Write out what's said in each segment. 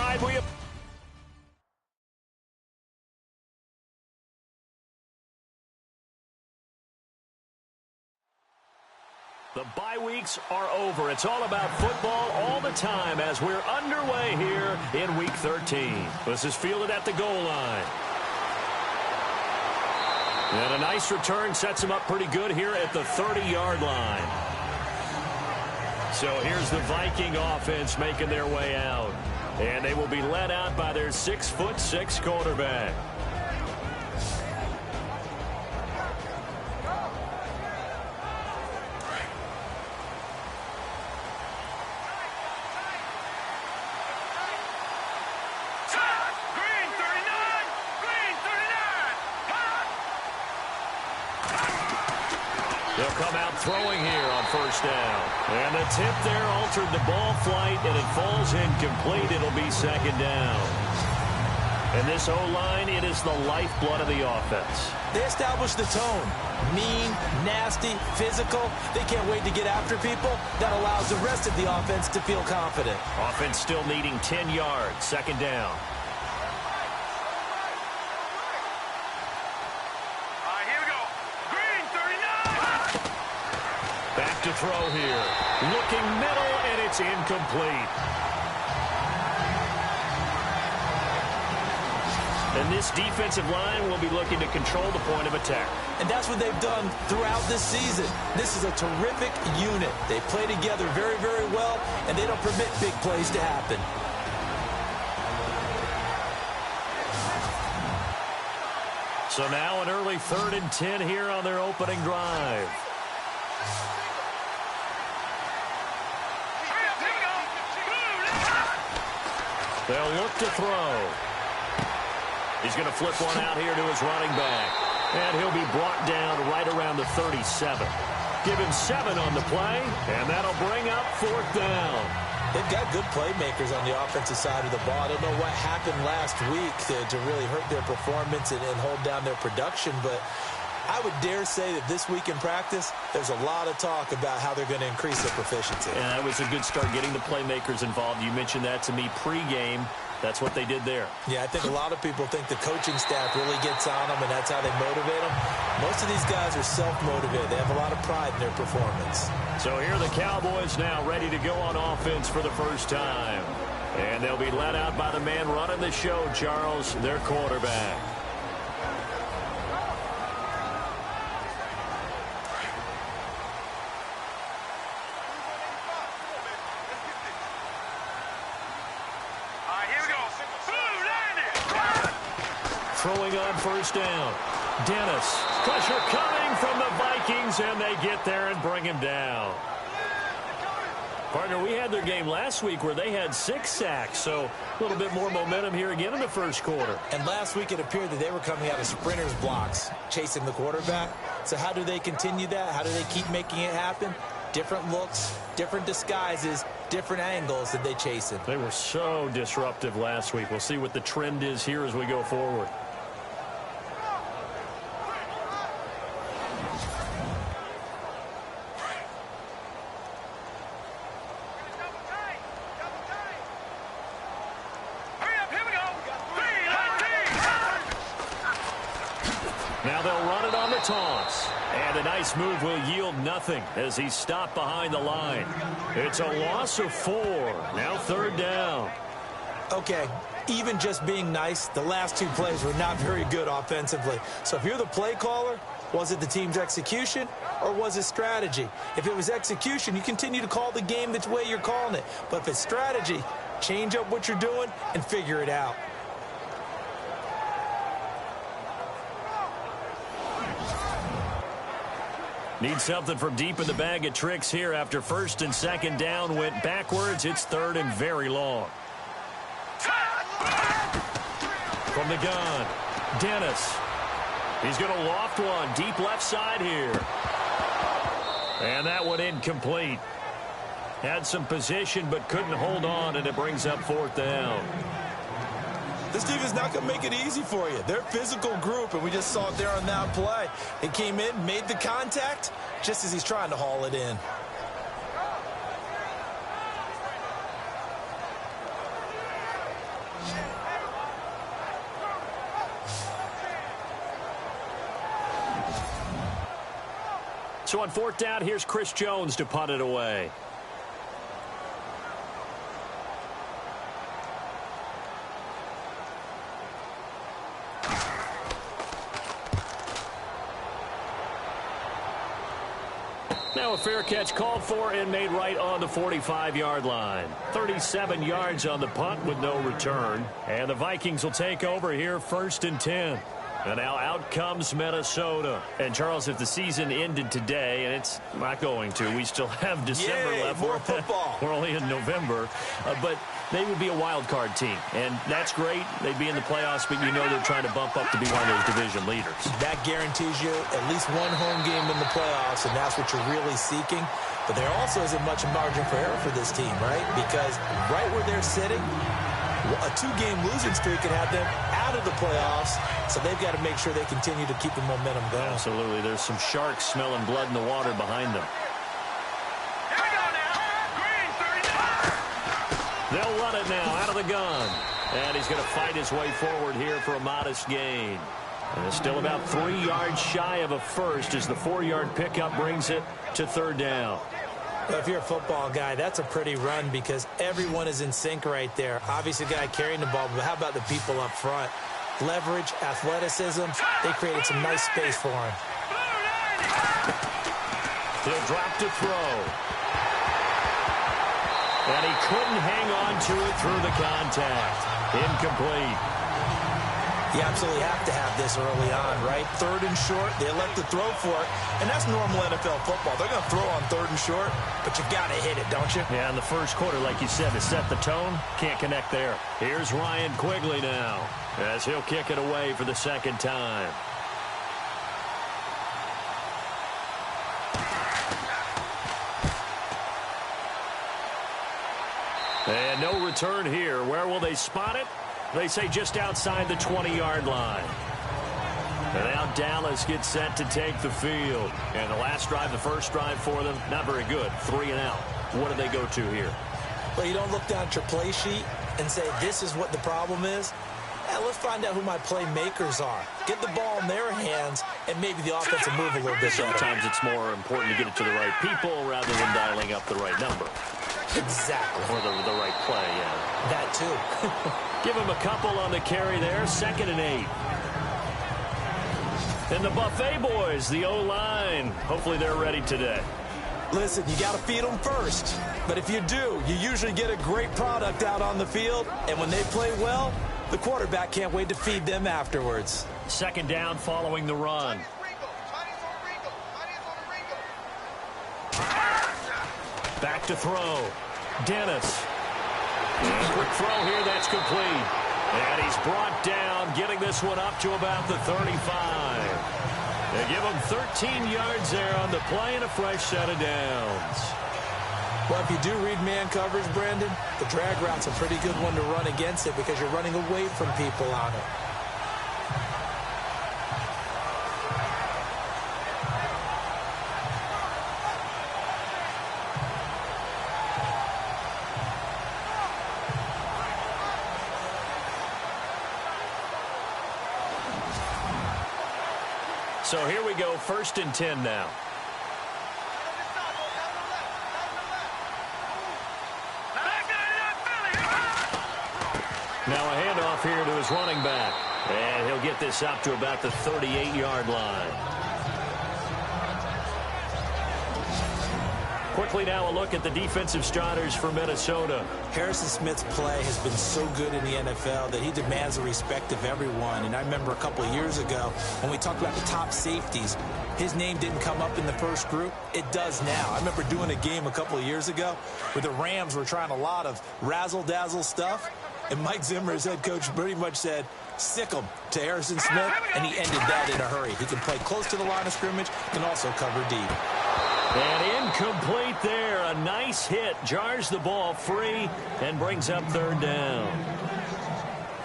side, we have... The bye weeks are over. It's all about football all the time as we're underway here in Week 13. This is fielded at the goal line. And a nice return sets him up pretty good here at the 30-yard line. So here's the Viking offense making their way out. And they will be led out by their 6'6" quarterback. They'll come out throwing here on first down. And the tip there altered the ball flight, and it falls incomplete. It'll be second down. And this O-line, it is the lifeblood of the offense. They establish the tone. Mean, nasty, physical. They can't wait to get after people. That allows the rest of the offense to feel confident. Offense still needing 10 yards. Second down. To throw here. Looking middle, and it's incomplete. And this defensive line will be looking to control the point of attack. And that's what they've done throughout this season. This is a terrific unit. They play together very, very well, and they don't permit big plays to happen. So now an early 3rd and 10 here on their opening drive. They'll look to throw. He's going to flip one out here to his running back. And he'll be brought down right around the 37. Give him 7 on the play, and that'll bring up 4th down. They've got good playmakers on the offensive side of the ball. I don't know what happened last week to really hurt their performance and hold down their production, but I would dare say that this week in practice, there's a lot of talk about how they're going to increase their proficiency. And that was a good start, getting the playmakers involved. You mentioned that to me pregame. That's what they did there. Yeah, I think a lot of people think the coaching staff really gets on them, and that's how they motivate them. Most of these guys are self-motivated. They have a lot of pride in their performance. So here are the Cowboys now ready to go on offense for the first time. And they'll be led out by the man running the show, Charles, their quarterback. Throwing on first down. Dennis. Pressure coming from the Vikings, and they get there and bring him down. Partner, we had their game last week where they had 6 sacks, so a little bit more momentum here again in the first quarter. And last week it appeared that they were coming out of sprinters blocks, chasing the quarterback. So how do they continue that? How do they keep making it happen? Different looks, different disguises, different angles that they chase in. They were so disruptive last week. We'll see what the trend is here as we go forward. Now they'll run it on the toss. And a nice move will yield nothing as he's stopped behind the line. It's a loss of 4. Now 3rd down. Okay, even just being nice, the last 2 plays were not very good offensively. So if you're the play caller, was it the team's execution or was it strategy? If it was execution, you continue to call the game the way you're calling it. But if it's strategy, change up what you're doing and figure it out. Need something from deep in the bag of tricks here after 1st and 2nd down went backwards. It's 3rd and very long. From the gun, Dennis. He's going to loft one deep left side here. And that one incomplete. Had some position but couldn't hold on, and it brings up 4th down. This team is not going to make it easy for you. They're a physical group, and we just saw it there on that play. He came in, made the contact, just as he's trying to haul it in. So on 4th down, here's Chris Jones to punt it away. Now a fair catch called for and made right on the 45-yard line. 37 yards on the punt with no return. And the Vikings will take over here 1st and 10. And now out comes Minnesota. And, Charles, if the season ended today, and it's not going to, we still have December left. More football. We're only in November. But they would be a wild card team. And that's great. They'd be in the playoffs, but you know they're trying to bump up to be one of those division leaders. That guarantees you at least one home game in the playoffs, and that's what you're really seeking. But there also isn't much margin for error for this team, right? Because right where they're sitting, a 2-game losing streak can have them out of the playoffs, so they've got to make sure they continue to keep the momentum going. Absolutely. There's some sharks smelling blood in the water behind them. They'll run it now out of the gun. And he's going to fight his way forward here for a modest gain. And it's still about 3 yards shy of a first as the 4-yard pickup brings it to 3rd down. Well, if you're a football guy, that's a pretty run because everyone is in sync right there. Obviously, the guy carrying the ball, but how about the people up front? Leverage, athleticism, they created some nice space for him. He'll drop to throw. And he couldn't hang on to it through the contact. Incomplete. You absolutely have to have this early on, right? 3rd and short, they elect to throw for it, and that's normal NFL football. They're going to throw on 3rd and short, but you got to hit it, don't you? Yeah, in the first quarter, like you said, to set the tone, can't connect there. Here's Ryan Quigley now, as he'll kick it away for the 2nd time. And no return here. Where will they spot it? They say just outside the 20-yard line. And now Dallas gets set to take the field. And the last drive, the first drive for them, not very good. 3 and out. What do they go to here? Well, you don't look down at your play sheet and say, this is what the problem is. Let's find out who my playmakers are. Get the ball in their hands, and maybe the offense will move a little bit better. Sometimes it's more important to get it to the right people rather than dialing up the right number. Exactly. Or the right play, yeah. That too. Give him a couple on the carry there. 2nd and 8. And the Buffet boys, the O-line. Hopefully they're ready today. Listen, you got to feed them first. But if you do, you usually get a great product out on the field. And when they play well, the quarterback can't wait to feed them afterwards. 2nd down following the run. Back to throw. Dennis. Quick throw here, that's complete. And he's brought down, getting this one up to about the 35. They give him 13 yards there on the play and a fresh set of downs. Well, if you do read man coverage, Brandon, the drag route's a pretty good one to run against it because you're running away from people on it. So here we go, 1st and 10 now. Now a handoff here to his running back. And he'll get this up to about the 38-yard line. Quickly now a look at the defensive starters for Minnesota. Harrison Smith's play has been so good in the NFL that he demands the respect of everyone. And I remember a couple of years ago when we talked about the top safeties, his name didn't come up in the first group. It does now. I remember doing a game a couple of years ago where the Rams were trying a lot of razzle-dazzle stuff. And Mike Zimmer, his head coach, pretty much said, sick him to Harrison Smith, and he ended that in a hurry. He can play close to the line of scrimmage, can also cover deep. And incomplete there. A nice hit. Jars the ball free and brings up 3rd down.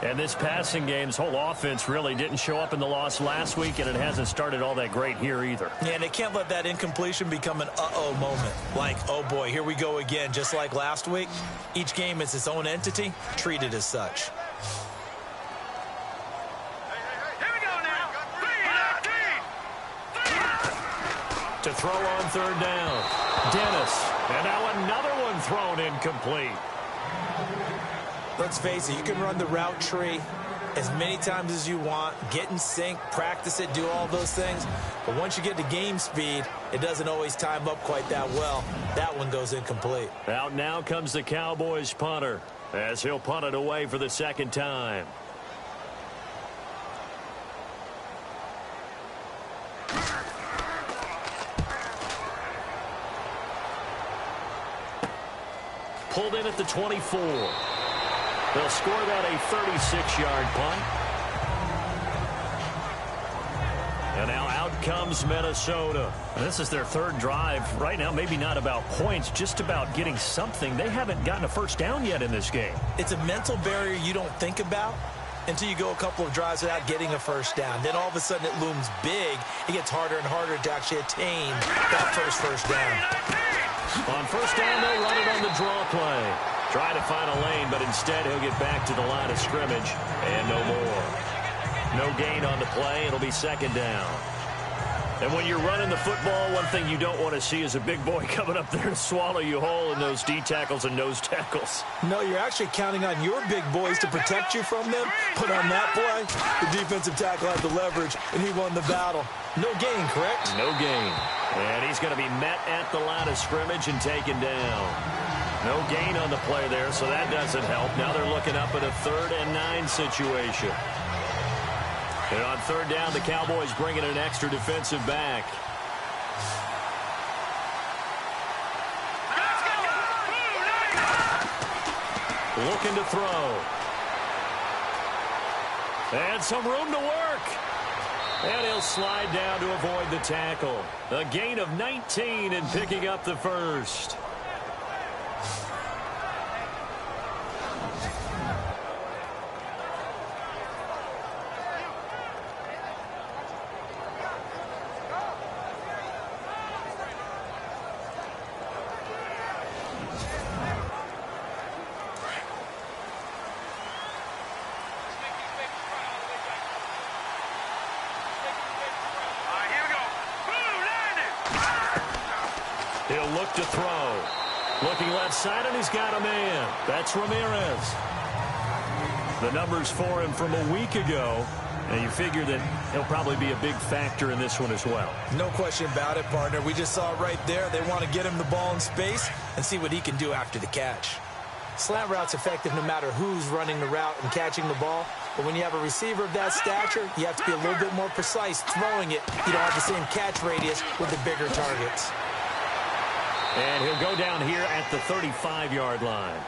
And this passing game's whole offense really didn't show up in the loss last week, and it hasn't started all that great here either. Yeah, and they can't let that incompletion become an uh-oh moment. Like, oh boy, here we go again, just like last week. Each game is its own entity, treated as such. To throw on third down. Dennis. And now another one thrown incomplete. Let's face it, you can run the route tree as many times as you want, get in sync, practice it, do all those things. But once you get to game speed, it doesn't always time up quite that well. That one goes incomplete. Out now comes the Cowboys punter as he'll punt it away for the second time. Pulled in at the 24. They'll score that a 36-yard punt. And now out comes Minnesota. This is their third drive. Right now, maybe not about points, just about getting something. They haven't gotten a first down yet in this game. It's a mental barrier you don't think about until you go a couple of drives without getting a first down. Then all of a sudden it looms big. It gets harder and harder to actually attain that first down. On first down, they'll run it on the draw play. Trying to find a lane, but instead he'll get back to the line of scrimmage and no more. No gain on the play. It'll be second down. And when you're running the football, one thing you don't want to see is a big boy coming up there to swallow you whole in those D tackles and nose tackles. No, you're actually counting on your big boys to protect you from them. But on that play, the defensive tackle had the leverage, and he won the battle. No gain, correct? No gain. And he's going to be met at the line of scrimmage and taken down. No gain on the play there, so that doesn't help. Now they're looking up at a 3rd and 9 situation. And on third down, the Cowboys bring in an extra defensive back. Looking to throw. And some room to work. And he'll slide down to avoid the tackle. A gain of 19 and picking up the first. He'll look to throw. Looking left side, and he's got a man. That's Ramirez. The numbers for him from a week ago, and you figure that he'll probably be a big factor in this one as well. No question about it, partner. We just saw it right there. They want to get him the ball in space and see what he can do after the catch. Slant route's effective no matter who's running the route and catching the ball. But when you have a receiver of that stature, you have to be a little bit more precise throwing it. You don't have the same catch radius with the bigger targets. And he'll go down here at the 35-yard line.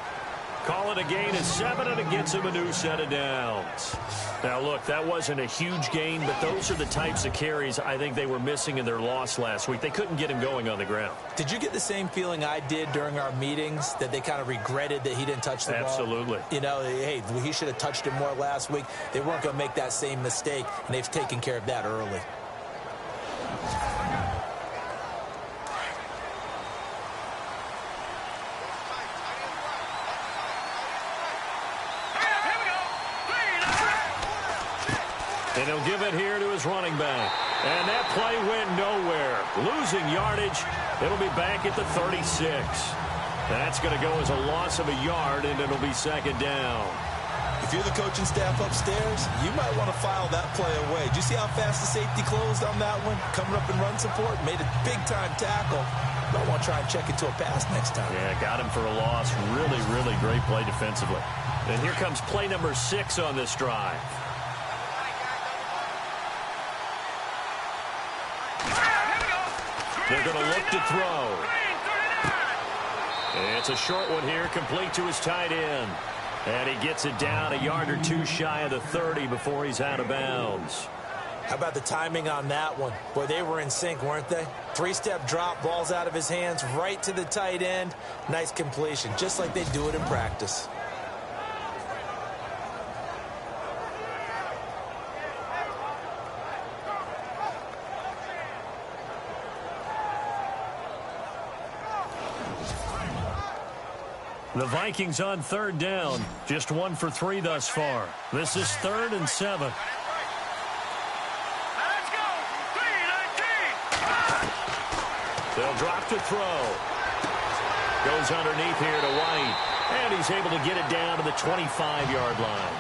Call it a gain of 7, and it gets him a new set of downs. Now, look, that wasn't a huge gain, but those are the types of carries I think they were missing in their loss last week. They couldn't get him going on the ground. Did you get the same feeling I did during our meetings, that they kind of regretted that he didn't touch the ball? Absolutely. You know, hey, he should have touched it more last week. They weren't going to make that same mistake, and they've taken care of that early. And he'll give it here to his running back. And that play went nowhere. Losing yardage. It'll be back at the 36. That's going to go as a loss of a yard, and it'll be second down. If you're the coaching staff upstairs, you might want to file that play away. Do you see how fast the safety closed on that one? Coming up in run support, made a big-time tackle. Might want to try and check it to a pass next time. Yeah, got him for a loss. Really, really great play defensively. And here comes play number 6 on this drive. They're going to look to throw. It's a short one here, complete to his tight end. And he gets it down a yard or two shy of the 30 before he's out of bounds. How about the timing on that one? Boy, they were in sync, weren't they? 3-step drop, balls out of his hands, right to the tight end. Nice completion, just like they do it in practice. The Vikings on third down. Just 1 for 3 thus far. This is 3rd and 7. They'll drop to throw. Goes underneath here to White. And he's able to get it down to the 25-yard line.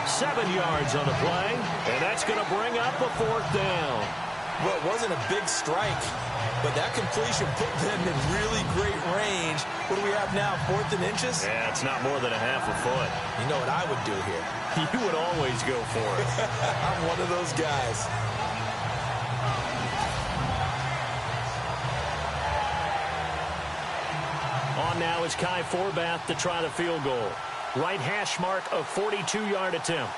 7 yards on the play. And that's going to bring up a 4th down. Well, it wasn't a big strike, but that completion put them in really great range. What do we have now, 4th and inches? Yeah, it's not more than a half a foot. You know what I would do here? You would always go for it. I'm one of those guys. On now is Kai Forbath to try the field goal. Right hash mark, a 42-yard attempt.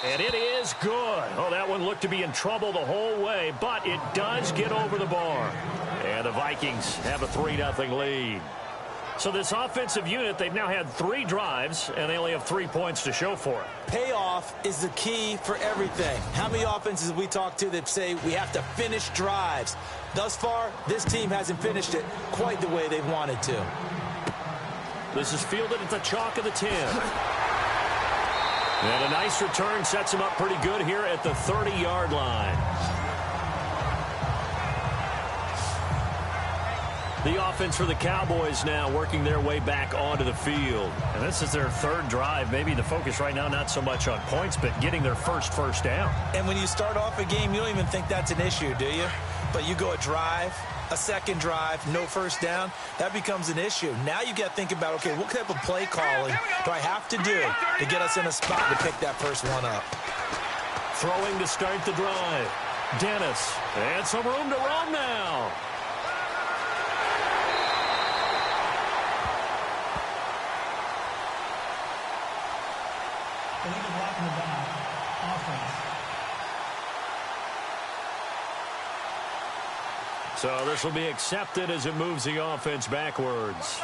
And it is good. Oh, that one looked to be in trouble the whole way, but it does get over the bar. And the Vikings have a 3-0 lead. So this offensive unit, they've now had 3 drives, and they only have 3 points to show for it. Payoff is the key for everything. How many offenses have we talked to that say we have to finish drives? Thus far, this team hasn't finished it quite the way they wanted to. This is fielded at the chalk of the 10. And a nice return sets him up pretty good here at the 30-yard line. The offense for the Cowboys now working their way back onto the field. And this is their 3rd drive. Maybe the focus right now not so much on points, but getting their first down. And when you start off a game, you don't even think that's an issue, do you? But you go a drive, a 2nd drive, no first down, that becomes an issue. Now you got to think about, okay, what type of play calling do I have to do to get us in a spot to pick that first one up? Throwing to start the drive. Dennis. And some room to run now. So this will be accepted as it moves the offense backwards.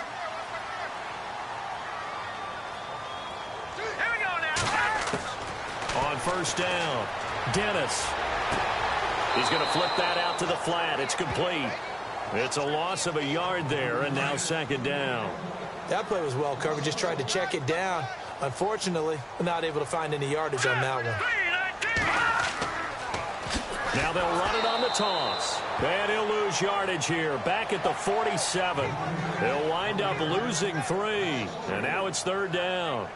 Here we go now. On first down, Dennis. He's going to flip that out to the flat. It's complete. It's a loss of a yard there, and now 2nd down. That play was well covered. Just tried to check it down. Unfortunately, we're not able to find any yardage on that one. Now they'll run it on the toss. And he'll lose yardage here. Back at the 47. They'll wind up losing 3. And now it's 3rd down.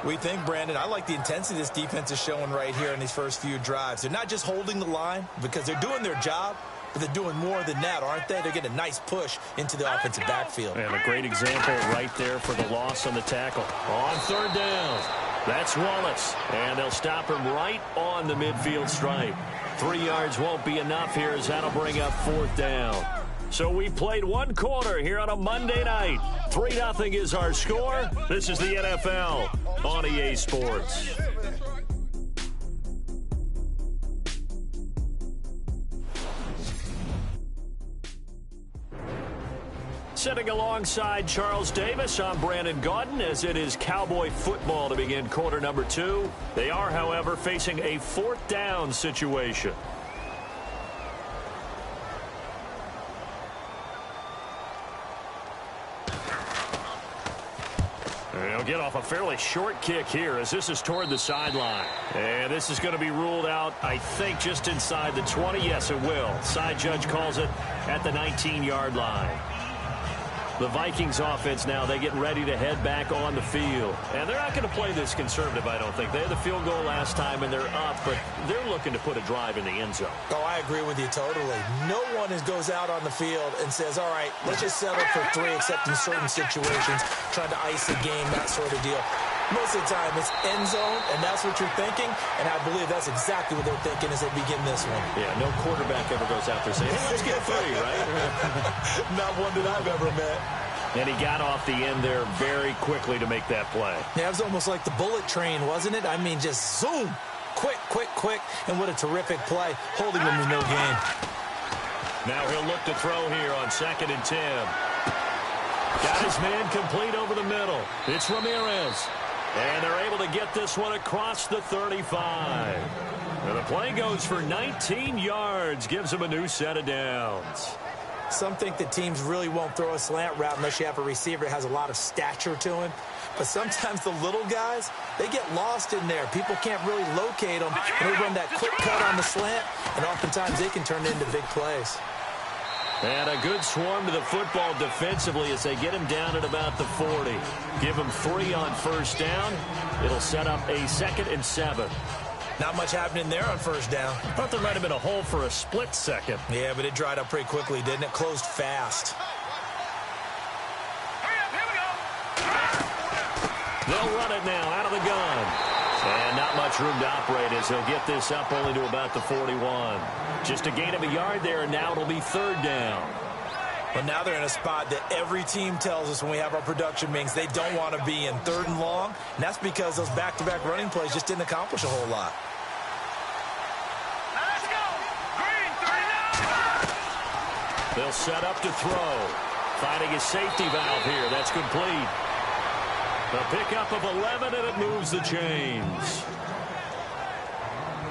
We think, Brandon, I like the intensity this defense is showing right here in these first few drives. They're not just holding the line because they're doing their job, but they're doing more than that, aren't they? They're getting a nice push into the offensive backfield. And a great example right there for the loss on the tackle. On 3rd down, that's Wallace. And they'll stop him right on the midfield stripe. 3 yards won't be enough here as that'll bring up 4th down. So we played 1 quarter here on a Monday night. 3-0 is our score. This is the NFL on EA Sports. Sitting alongside Charles Davis, I'm Brandon Gaudin as it is Cowboy football to begin quarter number 2. They are, however, facing a 4th down situation. They'll get off a fairly short kick here as this is toward the sideline. And this is going to be ruled out, I think, just inside the 20. Yes, it will. Side judge calls it at the 19-yard line. The Vikings offense now, they get ready to head back on the field. And they're not going to play this conservative, I don't think. They had the field goal last time, and they're up, but they're looking to put a drive in the end zone. Oh, I agree with you totally. No one goes out on the field and says, all right, let's just settle for 3, except in certain situations, trying to ice a game, that sort of deal. Most of the time, it's end zone, and that's what you're thinking, and I believe that's exactly what they're thinking as they begin this one. Yeah, no quarterback ever goes out there saying, hey, let's get 3, right? Not one that I've ever met. And he got off the end there very quickly to make that play. Yeah, it was almost like the bullet train, wasn't it? I mean, just zoom, quick, quick, quick, and what a terrific play, holding them to no gain. Now he'll look to throw here on 2nd and 10. Got his man complete over the middle. It's Ramirez. And they're able to get this one across the 35. And the play goes for 19 yards, gives him a new set of downs. Some think that teams really won't throw a slant route unless you have a receiver that has a lot of stature to him. But sometimes the little guys, they get lost in there. People can't really locate them, and they run that quick cut on the slant, and oftentimes they can turn into big plays. And a good swarm to the football defensively as they get him down at about the 40. Give him 3 on first down. It'll set up a 2nd and 7. Not much happening there on first down. I thought there might have been a hole for a split second. Yeah, but it dried up pretty quickly, didn't it? Closed fast. They'll run it now out of the gun. And not much room to operate as he'll get this up only to about the 41. Just a gain of a yard there, and now it'll be 3rd down. But now they're in a spot that every team tells us when we have our production meetings they don't want to be in, 3rd and long. And that's because those back-to-back running plays just didn't accomplish a whole lot. Let's go. Green, 39. They'll set up to throw. Finding a safety valve here. That's complete. A pickup of 11, and it moves the chains.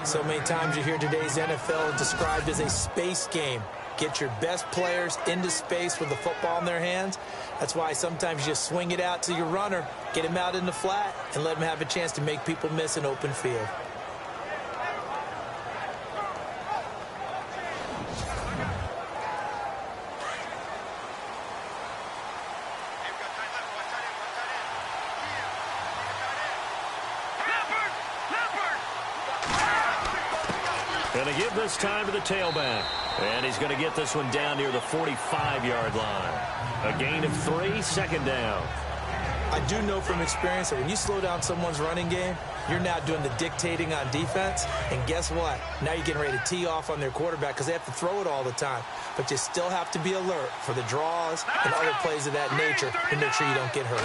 So many times you hear today's NFL described as a space game. Get your best players into space with the football in their hands. That's why sometimes you just swing it out to your runner, get him out in the flat, and let him have a chance to make people miss an open field. Going to give this time to the tailback. And he's going to get this one down near the 45-yard line. A gain of 3, 2nd down. I do know from experience that when you slow down someone's running game, you're now doing the dictating on defense. And guess what? Now you're getting ready to tee off on their quarterback because they have to throw it all the time. But you still have to be alert for the draws and other plays of that nature to make sure you don't get hurt.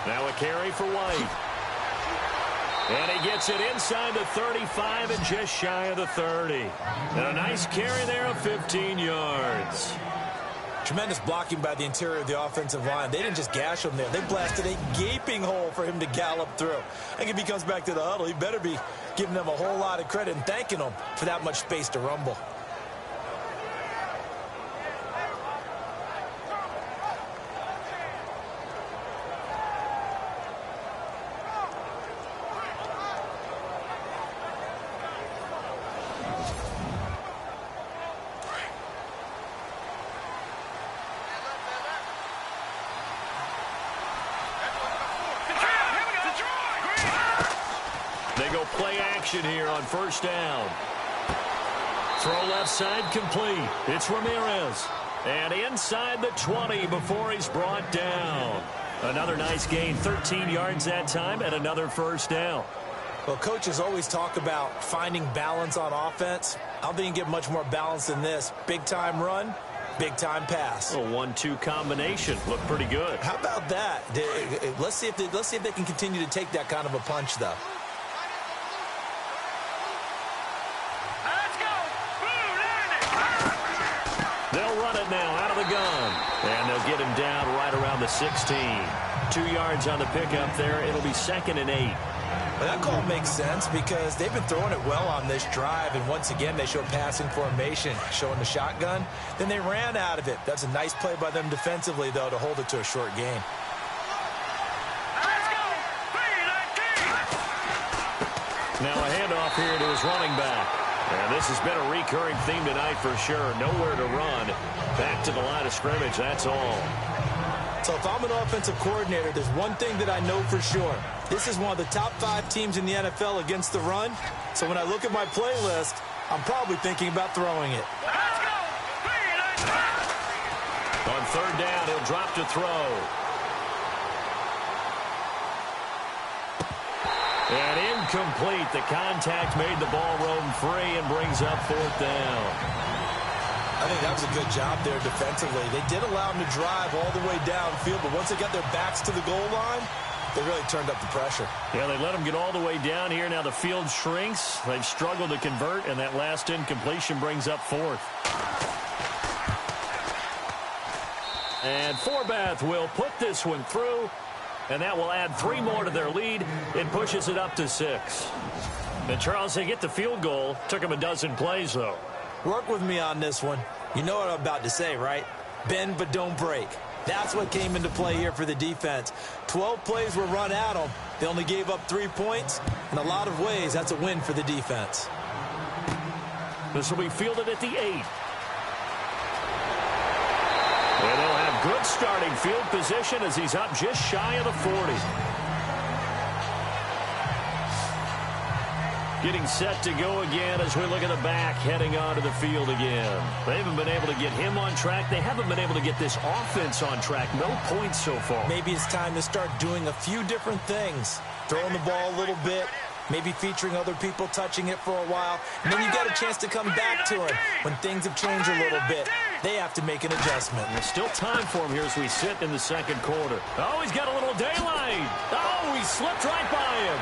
Now a carry for White. And he gets it inside the 35 and just shy of the 30. And a nice carry there of 15 yards. Tremendous blocking by the interior of the offensive line. They didn't just gash him there. They blasted a gaping hole for him to gallop through. I think if he comes back to the huddle, he better be giving them a whole lot of credit and thanking them for that much space to rumble. They go play action here on first down. Throw left side complete. It's Ramirez. And inside the 20 before he's brought down. Another nice gain, 13 yards that time, and another first down. Well, coaches always talk about finding balance on offense. I don't think you can get much more balance than this. Big-time run, big-time pass. A 1-2 combination. Looked pretty good. How about that? Let's see if they can continue to take that kind of a punch, though. They'll run it now out of the gun. And they'll get him down right around the 16. 2 yards on the pickup there. It'll be 2nd and 8. Well, that call makes sense because they've been throwing it well on this drive. And once again, they show passing formation, showing the shotgun. Then they ran out of it. That's a nice play by them defensively, though, to hold it to a short gain. Now a handoff here to his running back. And this has been a recurring theme tonight for sure. Nowhere to run. Back to the line of scrimmage, that's all. So if I'm an offensive coordinator, there's one thing that I know for sure. This is one of the top 5 teams in the NFL against the run. So when I look at my playlist, I'm probably thinking about throwing it. On third down, he'll drop to throw. And incomplete. The contact made the ball roam free and brings up 4th down. I think that was a good job there defensively. They did allow them to drive all the way downfield, but once they got their backs to the goal line, they really turned up the pressure. Yeah, they let them get all the way down here. Now the field shrinks. They've struggled to convert, and that last incompletion brings up 4th. And Forbath will put this one through, and that will add 3 more to their lead. It pushes it up to 6. And Charles, they get the field goal. Took them a dozen plays, though. Work with me on this one. You know what I'm about to say, right? Bend but don't break. That's what came into play here for the defense. 12 plays were run at them. They only gave up 3 points. In a lot of ways, that's a win for the defense. This will be fielded at the 8. And they'll have good starting field position as he's up just shy of the 40. Getting set to go again as we look at the back heading onto the field again. They haven't been able to get him on track. They haven't been able to get this offense on track. No points so far. Maybe it's time to start doing a few different things. Throwing the ball a little bit, maybe featuring other people touching it for a while, and then you got a chance to come back to it when things have changed a little bit. They have to make an adjustment. There's still time for him here as we sit in the second quarter. Oh, he's got a little daylight. Oh, he slipped right by him.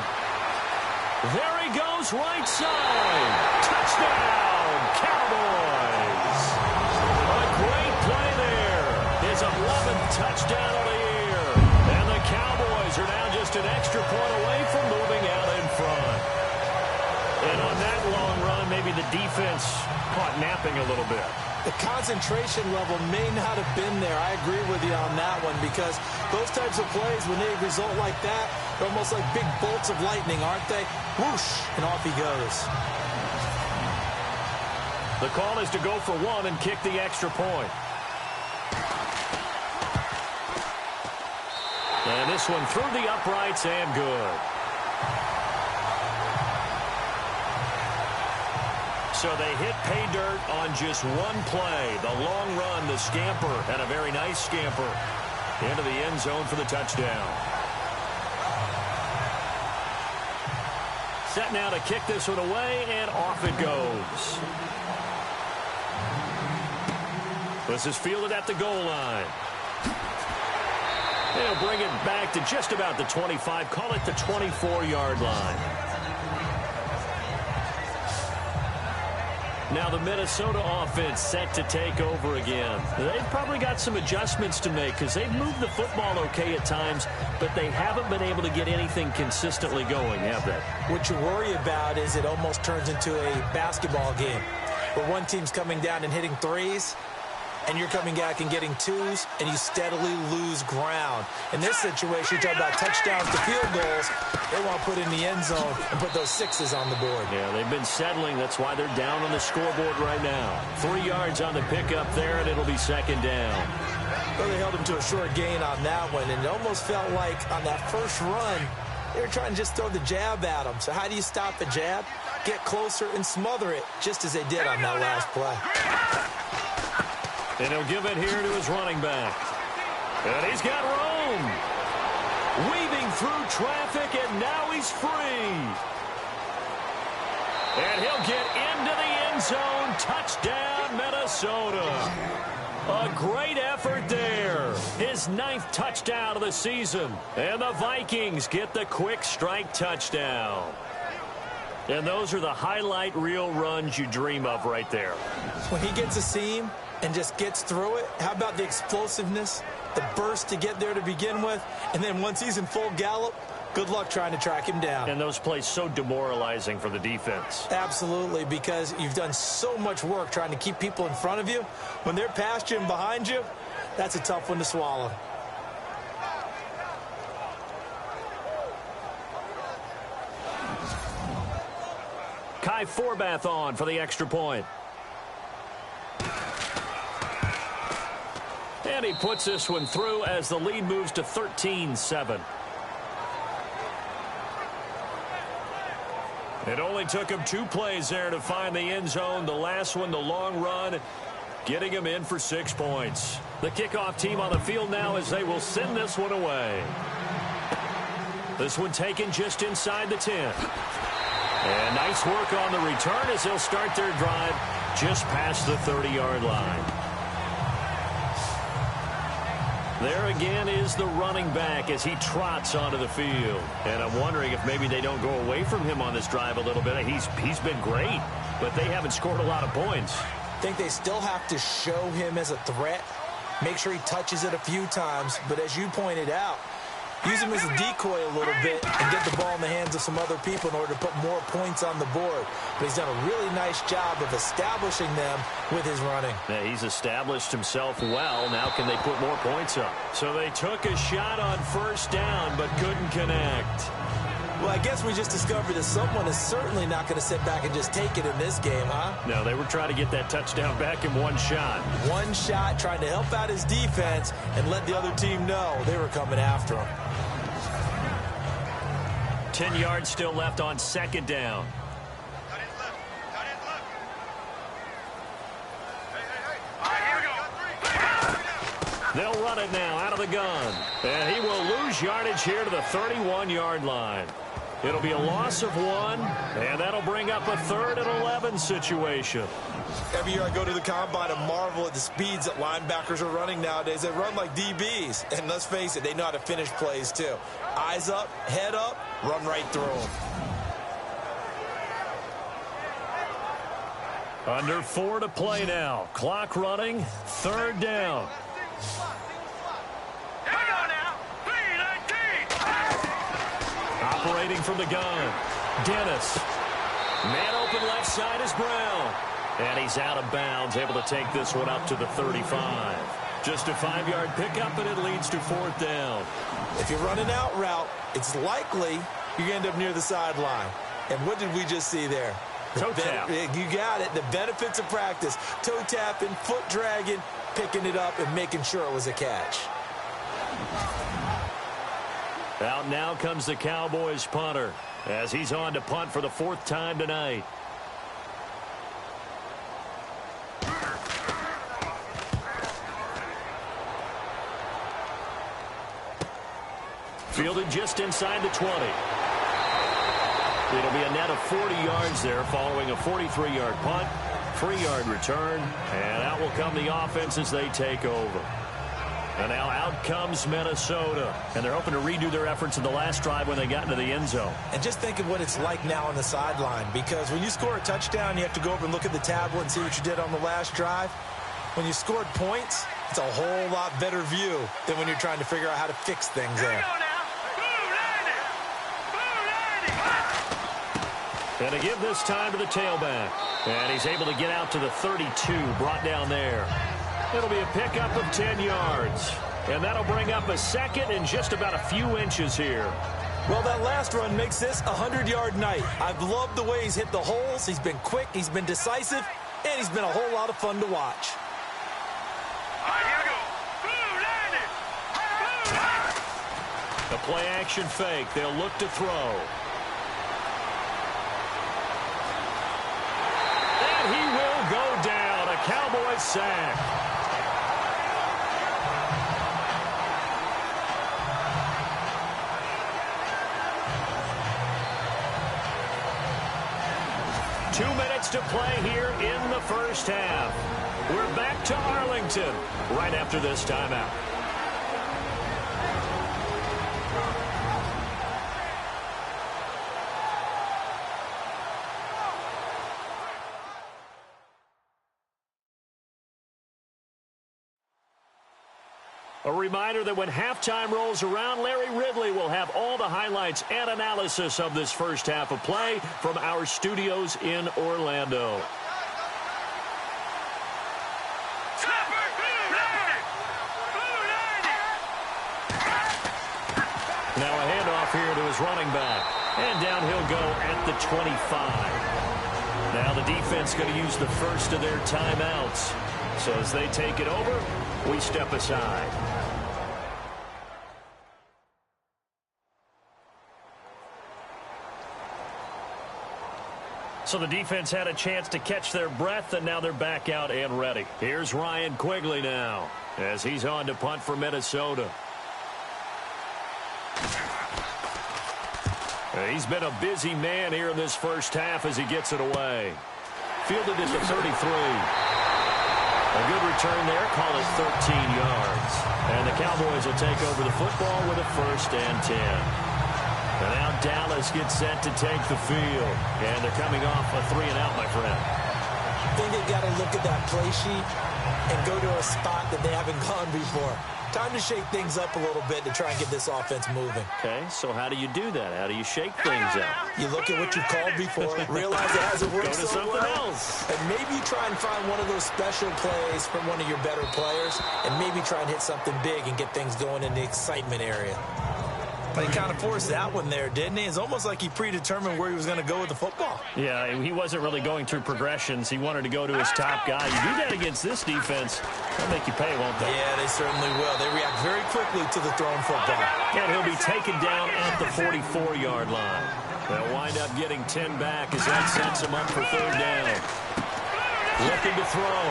There he goes, right side. Touchdown, Cowboys. A great play there. His 11th touchdown of the year. And the Cowboys are now just an extra point away from moving out in front. And on that long run, maybe the defense caught napping a little bit. The concentration level may not have been there. I agree with you on that one because those types of plays, when they result like that, they're almost like big bolts of lightning, aren't they? Whoosh, and off he goes. The call is to go for 1 and kick the extra point. And this one through the uprights and good. So they hit pay dirt on just one play. The long run, the scamper, and a very nice scamper into the end zone for the touchdown. Set now to kick this one away, and off it goes. This is fielded at the goal line. They'll bring it back to just about the 25, call it the 24-yard line. Now the Minnesota offense set to take over again. They've probably got some adjustments to make because they've moved the football okay at times, but they haven't been able to get anything consistently going, have they? What you worry about is it almost turns into a basketball game where one team's coming down and hitting threes, and you're coming back and getting twos, and you steadily lose ground. In this situation, you talk about touchdowns to field goals. They want to put in the end zone and put those sixes on the board. Yeah, they've been settling. That's why they're down on the scoreboard right now. 3 yards on the pickup there, and it'll be second down. Well, they held him to a short gain on that one, and it almost felt like on that first run, they were trying to just throw the jab at him. So how do you stop the jab? Get closer and smother it, just as they did on that last play. And he'll give it here to his running back. And he's got room. Weaving through traffic, and now he's free. And he'll get into the end zone. Touchdown, Minnesota. A great effort there. His 9th touchdown of the season. And the Vikings get the quick strike touchdown. And those are the highlight reel runs you dream of right there. When he gets a seam and just gets through it, how about the explosiveness, the burst to get there to begin with, and then once he's in full gallop, good luck trying to track him down. And those plays so demoralizing for the defense. Absolutely, because you've done so much work trying to keep people in front of you. When they're past you and behind you, that's a tough one to swallow. Kai Forbath on for the extra point. And he puts this one through as the lead moves to 13-7. It only took him 2 plays there to find the end zone. The last one, the long run, getting him in for 6 points. The kickoff team on the field now as they will send this one away. This one taken just inside the 10. And nice work on the return as they'll start their drive just past the 30-yard line. There again is the running back as he trots onto the field. And I'm wondering if maybe they don't go away from him on this drive a little bit. He's been great, but they haven't scored a lot of points. I think they still have to show him as a threat, make sure he touches it a few times. But as you pointed out, use him as a decoy a little bit and get the ball in the hands of some other people in order to put more points on the board. But he's done a really nice job of establishing them with his running. Yeah, he's established himself well. Now can they put more points up? So they took a shot on first down but couldn't connect. Well, I guess we just discovered that someone is certainly not going to sit back and just take it in this game, huh? No, they were trying to get that touchdown back in one shot. One shot, trying to help out his defense and let the other team know they were coming after him. 10 yards still left on second down. They'll run it now out of the gun. And he will lose yardage here to the 31-yard line. It'll be a loss of 1, and that'll bring up a 3rd and 11 situation. Every year I go to the combine and marvel at the speeds that linebackers are running nowadays. They run like DBs. And let's face it, they know how to finish plays too. Eyes up, head up, run right through them. Under 4 to play now. Clock running, 3rd down. Operating from the gun, Dennis. Man open left side is Brown. And he's out of bounds, able to take this one up to the 35. Just a 5-yard pickup, and it leads to 4th down. If you run an out route, it's likely you end up near the sideline. And what did we just see there? Toe tap. You got it. The benefits of practice. Toe tapping, foot dragging, picking it up, and making sure it was a catch. Out now comes the Cowboys punter as he's on to punt for the 4th time tonight. Fielded just inside the 20. It'll be a net of 40 yards there following a 43-yard punt, 3-yard return, and out will come the offense as they take over. And now out comes Minnesota. And they're hoping to redo their efforts in the last drive when they got into the end zone. And just think of what it's like now on the sideline. Because when you score a touchdown, you have to go over and look at the tablet and see what you did on the last drive. When you scored points, it's a whole lot better view than when you're trying to figure out how to fix things there. And to give this time to the tailback. And he's able to get out to the 32, brought down there. It'll be a pickup of 10 yards. And that'll bring up a 2nd and just about a few inches here. Well, that last run makes this a 100-yard night. I've loved the way he's hit the holes. He's been quick, he's been decisive, and he's been a whole lot of fun to watch. The play-action fake. They'll look to throw. And he will go down. A Cowboys sack. Two minutes to play here in the first half. We're back to Arlington right after this timeout. A reminder that when halftime rolls around, Larry Ridley will have all the highlights and analysis of this first half of play from our studios in Orlando. Now a handoff here to his running back. And down he'll go at the 25. Now the defense going to use the first of their timeouts. So as they take it over, we step aside. So the defense had a chance to catch their breath, and now they're back out and ready. Here's Ryan Quigley now as he's on to punt for Minnesota. He's been a busy man here in this first half as he gets it away. Fielded at the 33. A good return there, call it 13 yards. And the Cowboys will take over the football with a 1st and 10. And now Dallas gets set to take the field. And they're coming off a 3-and-out, my friend. I think they've got to look at that play sheet and go to a spot that they haven't gone before. Time to shake things up a little bit to try and get this offense moving. Okay, so how do you do that? How do you shake things up? You look at what you've called before, realize it hasn't worked Go to so something well, else. and maybe try and find one of those special plays from one of your better players, and maybe try and hit something big and get things going in the excitement area. But he kind of forced that one there, didn't he? It's almost like he predetermined where he was going to go with the football. Yeah, he wasn't really going through progressions. He wanted to go to his top guy. You do that against this defense, they'll make you pay, won't they? Yeah, they certainly will. They react very quickly to the thrown football. And he'll be taken down at the 44-yard line. They'll wind up getting 10 back as that sets him up for third down. Looking to throw.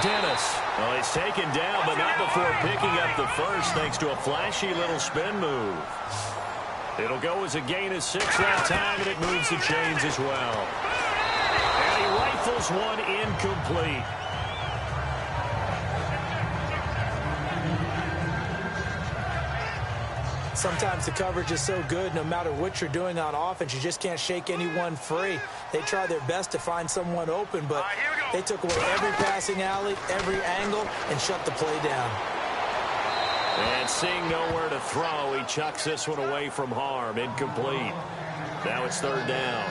Dennis. Well, he's taken down, but not before picking up the first thanks to a flashy little spin move. It'll go as a gain of 6 that time, and it moves the chains as well. And he rifles one incomplete. Sometimes the coverage is so good, no matter what you're doing on offense, you just can't shake anyone free. They try their best to find someone open, but they took away every passing alley, every angle, and shut the play down. And seeing nowhere to throw, he chucks this one away from harm. Incomplete. Now it's third down.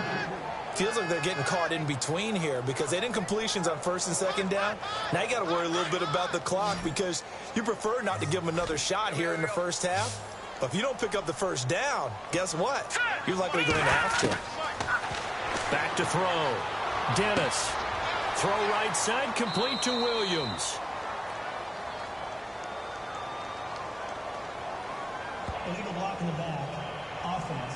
Feels like they're getting caught in between here because they didn't completions on first and second down. Now you got to worry a little bit about the clock because you prefer not to give them another shot here in the first half. But if you don't pick up the first down, guess what? You're likely going to have to. Back to throw. Dennis. Throw right side, complete to Williams. Illegal block in the back. Offense.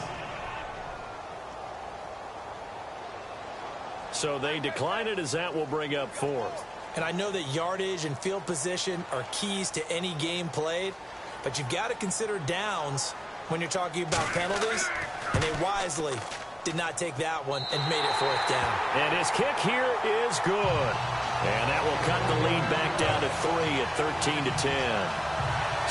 So they decline it as that will bring up fourth. And I know that yardage and field position are keys to any game played, but you've got to consider downs when you're talking about penalties, and they wisely did not take that one and made it fourth down. And his kick here is good. And that will cut the lead back down to 3 at 13-10.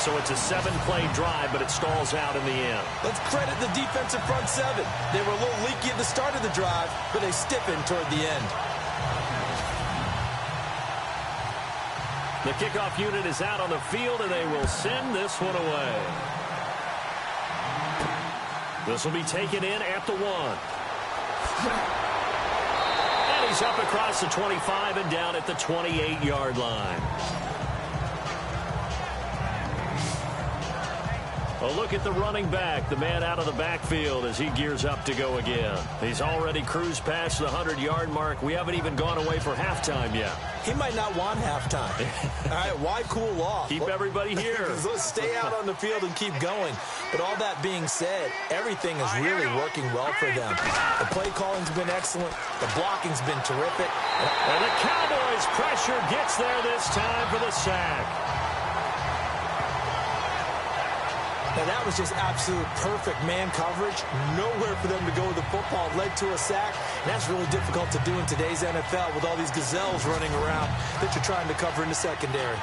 So it's a 7-play drive, but it stalls out in the end. Let's credit the defensive front seven. They were a little leaky at the start of the drive, but they stiffened toward the end. The kickoff unit is out on the field, and they will send this one away. This will be taken in at the 1. And he's up across the 25 and down at the 28-yard line. A look at the running back, the man out of the backfield as he gears up to go again. He's already cruised past the 100-yard mark. We haven't even gone away for halftime yet. He might not want halftime. All right, why cool off? Keep everybody here. Let's stay out on the field and keep going. But all that being said, everything is really working well for them. The play calling's been excellent. The blocking's been terrific. And the Cowboys' pressure gets there this time for the sack. Now, that was just absolute perfect man coverage. Nowhere for them to go with the football. Led to a sack. And that's really difficult to do in today's NFL with all these gazelles running around that you're trying to cover in the secondary.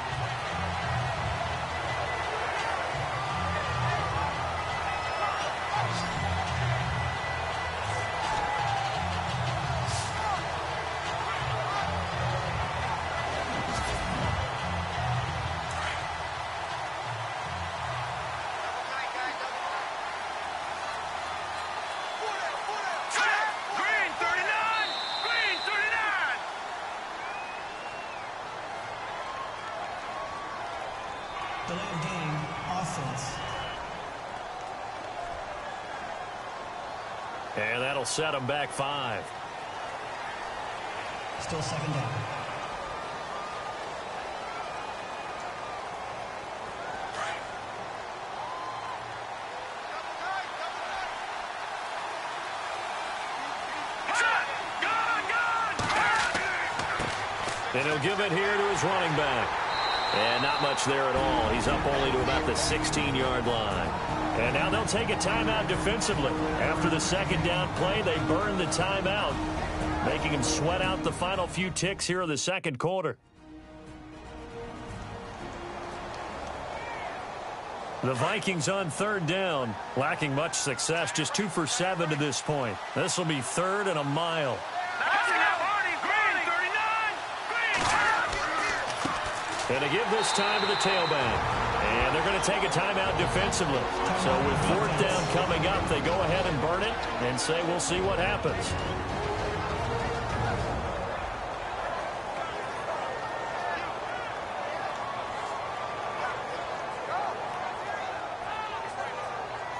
Delay of game, offense. And that'll set them back 5. Still second down. And he'll give it here to his running back. And not much there at all. He's up only to about the 16-yard line. And now they'll take a timeout defensively. After the second down play, they burn the timeout, making him sweat out the final few ticks here in the second quarter. The Vikings on third down, lacking much success, just 2 for 7 to this point. This will be third and a mile. And to give this time to the tailback. And they're going to take a timeout defensively. So with fourth down coming up, they go ahead and burn it and say we'll see what happens.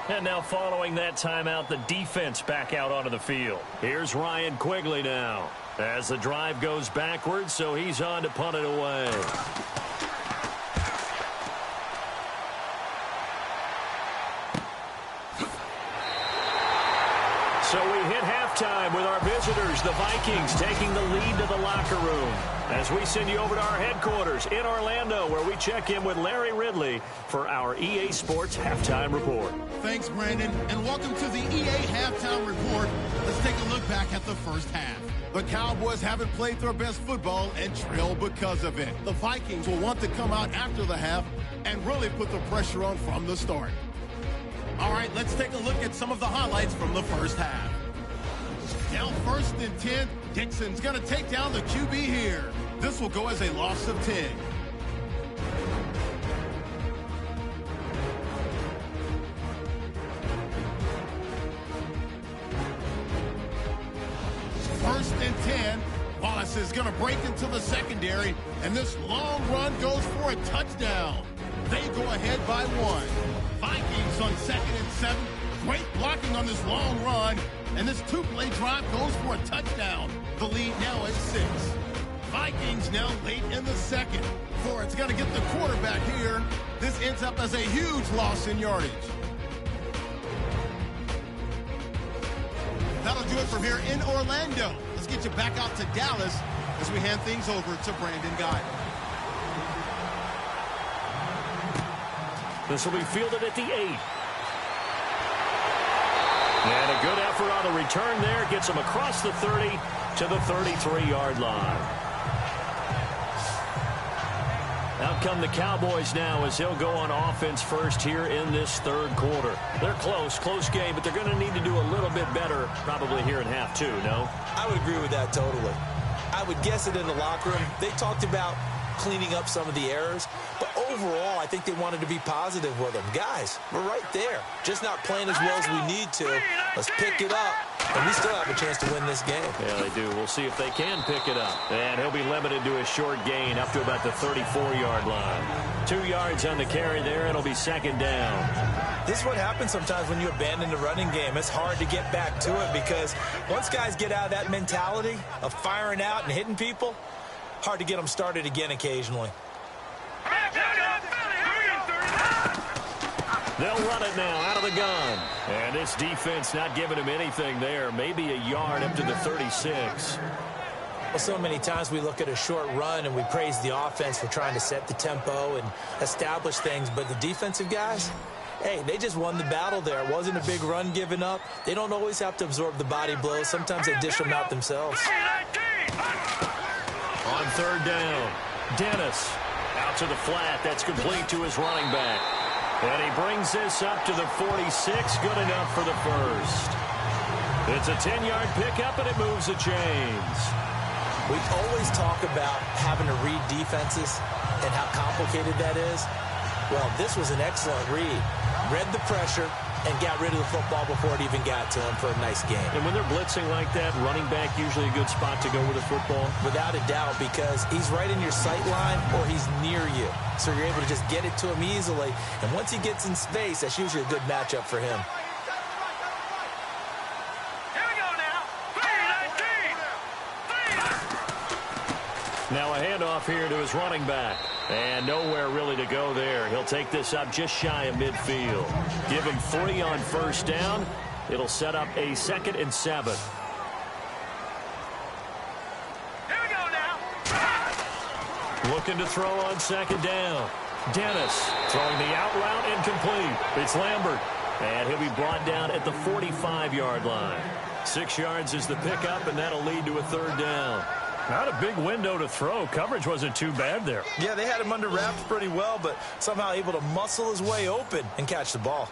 And now following that timeout, the defense back out onto the field. Here's Ryan Quigley now as the drive goes backwards, so he's on to punt it away. So we hit halftime with our visitors, the Vikings, taking the lead to the locker room as we send you over to our headquarters in Orlando, where we check in with Larry Ridley for our EA Sports Halftime Report. Thanks, Brandon, and welcome to the EA Halftime Report. Let's take a look back at the first half. The Cowboys haven't played their best football and trail because of it. The Vikings will want to come out after the half and really put the pressure on from the start. All right, let's take a look at some of the highlights from the first half. Now 1st and 10, Dixon's going to take down the QB here. This will go as a loss of 10. First and 10, Wallace is going to break into the secondary, and this long run goes for a touchdown. They go ahead by 1. Vikings on 2nd and 7. Great blocking on this long run. And this two-play drive goes for a touchdown. The lead now at 6. Vikings now late in the second. Ford's got to get the quarterback here. This ends up as a huge loss in yardage. That'll do it from here in Orlando. Let's get you back out to Dallas as we hand things over to Brandon Guy. This will be fielded at the 8. And a good effort on the return there. Gets him across the 30 to the 33-yard line. Out come the Cowboys now as they'll go on offense first here in this third quarter. They're close game, but they're going to need to do a little bit better probably here in half 2, no? I would agree with that totally. I would guess it in the locker room. They talked about cleaning up some of the errors, but overall I think they wanted to be positive with them. Guys, we're right there, just not playing as well as we need to. Let's pick it up, and we still have a chance to win this game. Yeah, they do. We'll see if they can pick it up. And he'll be limited to a short gain up to about the 34-yard line. 2 yards on the carry there. It'll be 2nd down. This is what happens sometimes when you abandon the running game. It's hard to get back to it because once guys get out of that mentality of firing out and hitting people, hard to get them started again occasionally. They'll run it now out of the gun. And this defense not giving him anything there. Maybe a yard up to the 36. Well, so many times we look at a short run and we praise the offense for trying to set the tempo and establish things. But the defensive guys, hey, they just won the battle there. It wasn't a big run given up. They don't always have to absorb the body blows. Sometimes they dish them out themselves. On 3rd down, Dennis out to the flat. That's complete to his running back. And he brings this up to the 46. Good enough for the first. It's a 10-yard pickup, and it moves the chains. We always talk about having to read defenses and how complicated that is. Well, this was an excellent read. Read the pressure and got rid of the football before it even got to him for a nice game. And when they're blitzing like that, running back usually a good spot to go with the football? Without a doubt, because he's right in your sight line or he's near you. So you're able to just get it to him easily. And once he gets in space, that's usually a good matchup for him. Now a handoff here to his running back. And nowhere really to go there. He'll take this up just shy of midfield. Give him 3 on 1st down. It'll set up a 2nd and 7. Here we go now. Looking to throw on 2nd down. Dennis throwing the out route incomplete. It's Lambert. And he'll be brought down at the 45-yard line. 6 yards is the pickup, and that'll lead to a 3rd down. Not a big window to throw. Coverage wasn't too bad there. Yeah, they had him under wraps pretty well, but somehow able to muscle his way open and catch the ball.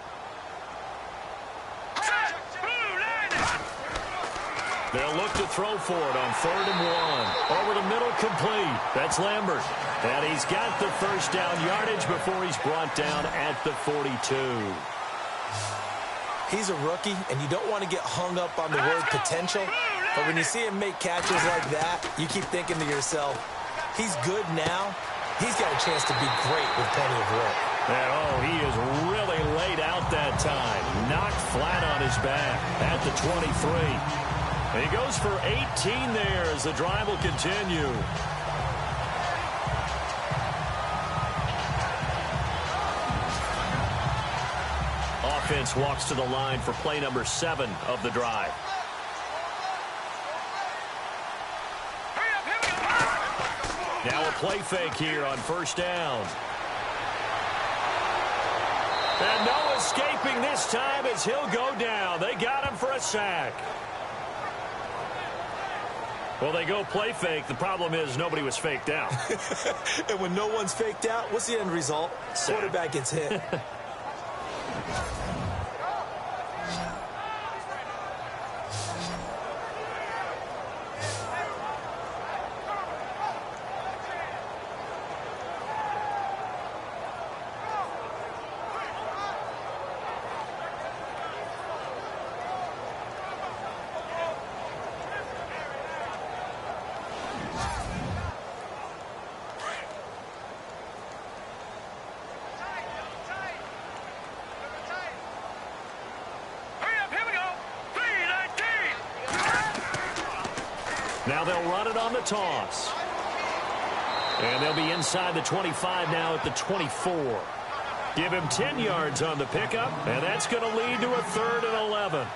They'll look to throw for it on 3rd and 1. Over the middle, complete. That's Lambert. And he's got the first down yardage before he's brought down at the 42. He's a rookie, and you don't want to get hung up on the word potential. But when you see him make catches like that, you keep thinking to yourself, he's good now. He's got a chance to be great with plenty of work. And, oh, he is really laid out that time. Knocked flat on his back at the 23. And he goes for 18 there as the drive will continue. Offense walks to the line for play number 7 of the drive. Now a play fake here on 1st down. And no escaping this time as he'll go down. They got him for a sack. Well, they go play fake. The problem is nobody was faked out. And when no one's faked out, what's the end result? Sack. Quarterback gets hit. Now they'll run it on the toss. And they'll be inside the 25 now at the 24. Give him 10 yards on the pickup, and that's going to lead to a 3rd and 11.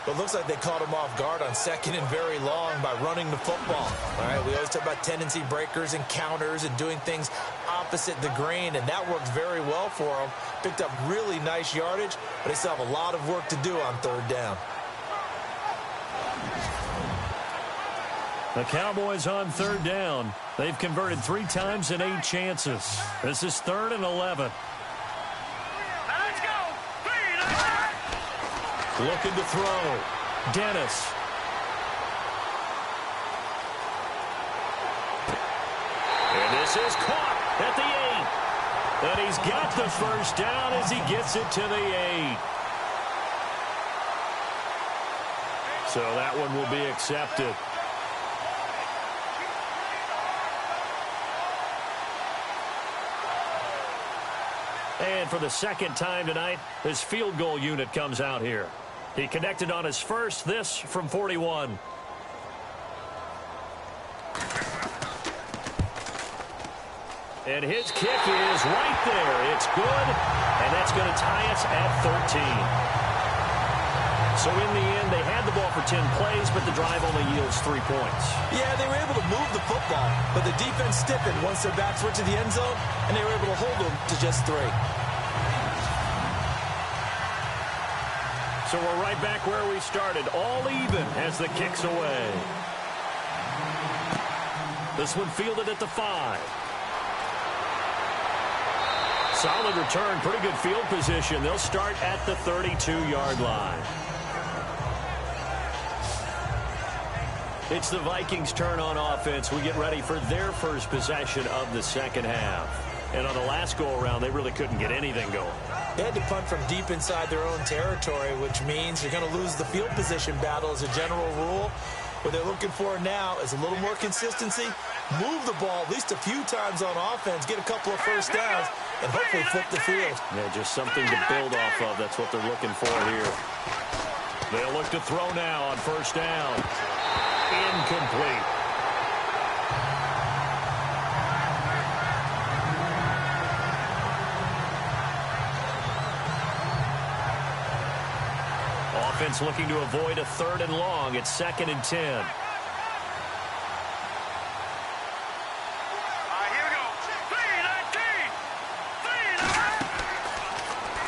But it looks like they caught him off guard on 2nd and very long by running the football. All right, we always talk about tendency breakers and counters and doing things opposite the grain, and that worked very well for them. Picked up really nice yardage, but they still have a lot of work to do on 3rd down. The Cowboys on 3rd down. They've converted 3 times in 8 chances. This is 3rd and 11. Let's go. Looking to throw. Dennis. And this is caught at the 8. And he's got the first down as he gets it to the 8. So that one will be accepted. And for the 2nd time tonight, his field goal unit comes out here. He connected on his first, this from 41. And his kick is right there. It's good, and that's going to tie us at 13. So in the end, they had the ball for 10 plays, but the drive only yields 3 points. Yeah, they were able to move the football, but the defense stiffened once their backs went to the end zone, and they were able to hold them to just 3. So we're right back where we started, all even as the kick's away. This one fielded at the 5. Solid return, pretty good field position. They'll start at the 32-yard line. It's the Vikings' turn on offense. We get ready for their first possession of the 2nd half. And on the last go-around, they really couldn't get anything going. They had to punt from deep inside their own territory, which means you're going to lose the field position battle as a general rule. What they're looking for now is a little more consistency, move the ball at least a few times on offense, get a couple of first downs, and hopefully flip the field. Yeah, just something to build off of. That's what they're looking for here. They'll look to throw now on 1st down. Incomplete. Offense looking to avoid a 3rd and long. It's 2nd and 10. All right, here we go.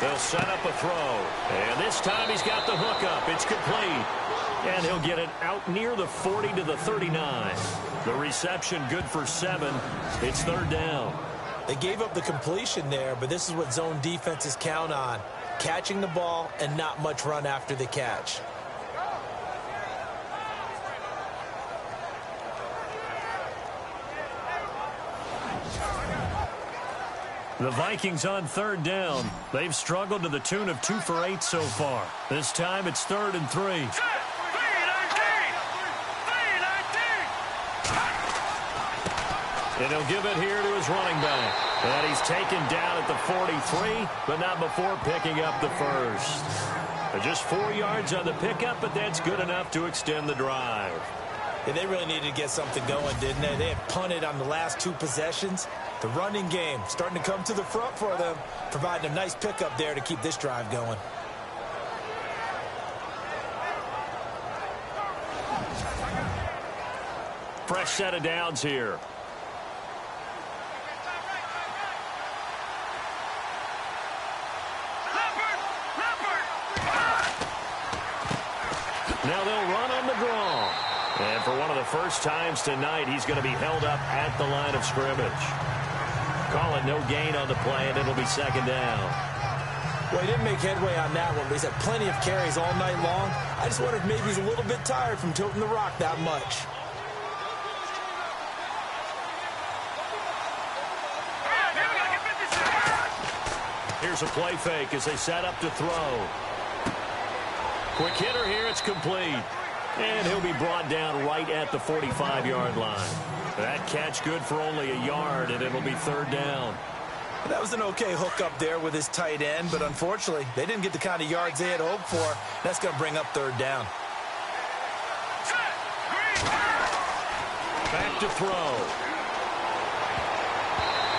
3-19. They'll set up a throw. And this time he's got the hook up. It's complete. And he'll get it out near the 40 to the 39. The reception good for 7. It's 3rd down. They gave up the completion there, but this is what zone defenses count on. Catching the ball and not much run after the catch. The Vikings on third down. They've struggled to the tune of 2 for 8 so far. This time it's 3rd and 3. And he'll give it here to his running back. And he's taken down at the 43, but not before picking up the first. Just 4 yards on the pickup, but that's good enough to extend the drive. Yeah, they really needed to get something going, didn't they? They had punted on the last 2 possessions. The running game starting to come to the front for them, providing a nice pickup there to keep this drive going. Fresh set of downs here. Now they'll run on the draw. And for one of the first times tonight, he's going to be held up at the line of scrimmage. Call it no gain on the play, and it'll be 2nd down. Well, he didn't make headway on that one, but he's had plenty of carries all night long. I just wonder if maybe he's a little bit tired from toting the rock that much. Here's a play fake as they set up to throw. Quick hitter here, it's complete. And he'll be brought down right at the 45-yard line. That catch good for only a yard, and it'll be 3rd down. That was an okay hook up there with his tight end, but unfortunately, they didn't get the kind of yards they had hoped for. That's going to bring up 3rd down. Back to throw.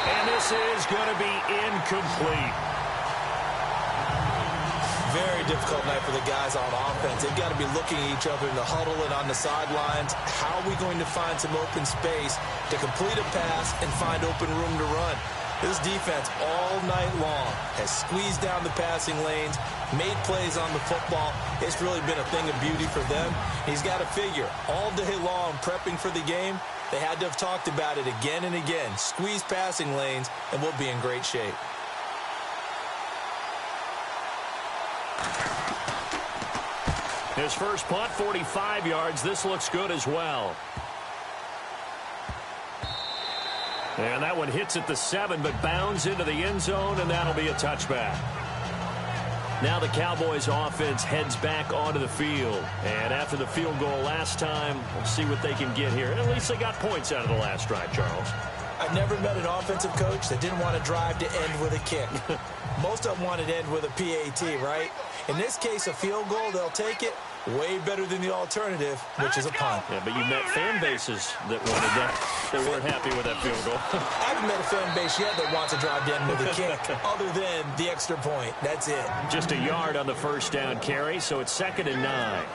And this is going to be incomplete. Very difficult night for the guys on offense. They've got to be looking at each other in the huddle and on the sidelines. How are we going to find some open space to complete a pass and find open room to run? This defense all night long has squeezed down the passing lanes, made plays on the football. It's really been a thing of beauty for them. He's got to figure all day long prepping for the game, they had to have talked about it again and again. Squeeze passing lanes, and we'll be in great shape. His first punt, 45 yards. This looks good as well. And that one hits at the 7, but bounds into the end zone, and that'll be a touchback. Now the Cowboys offense heads back onto the field. And after the field goal last time, we'll see what they can get here. At least they got points out of the last drive, Charles. I've never met an offensive coach that didn't want to drive to end with a kick. Most of them wanted to end with a PAT, right? In this case, a field goal, they'll take it. Way better than the alternative, which is a punt. Yeah, but you met fan bases that wanted that. They weren't happy with that field goal. I haven't met a fan base yet that wants to drive down with a kick, other than the extra point. That's it. Just a yard on the first down carry, so it's 2nd and 9.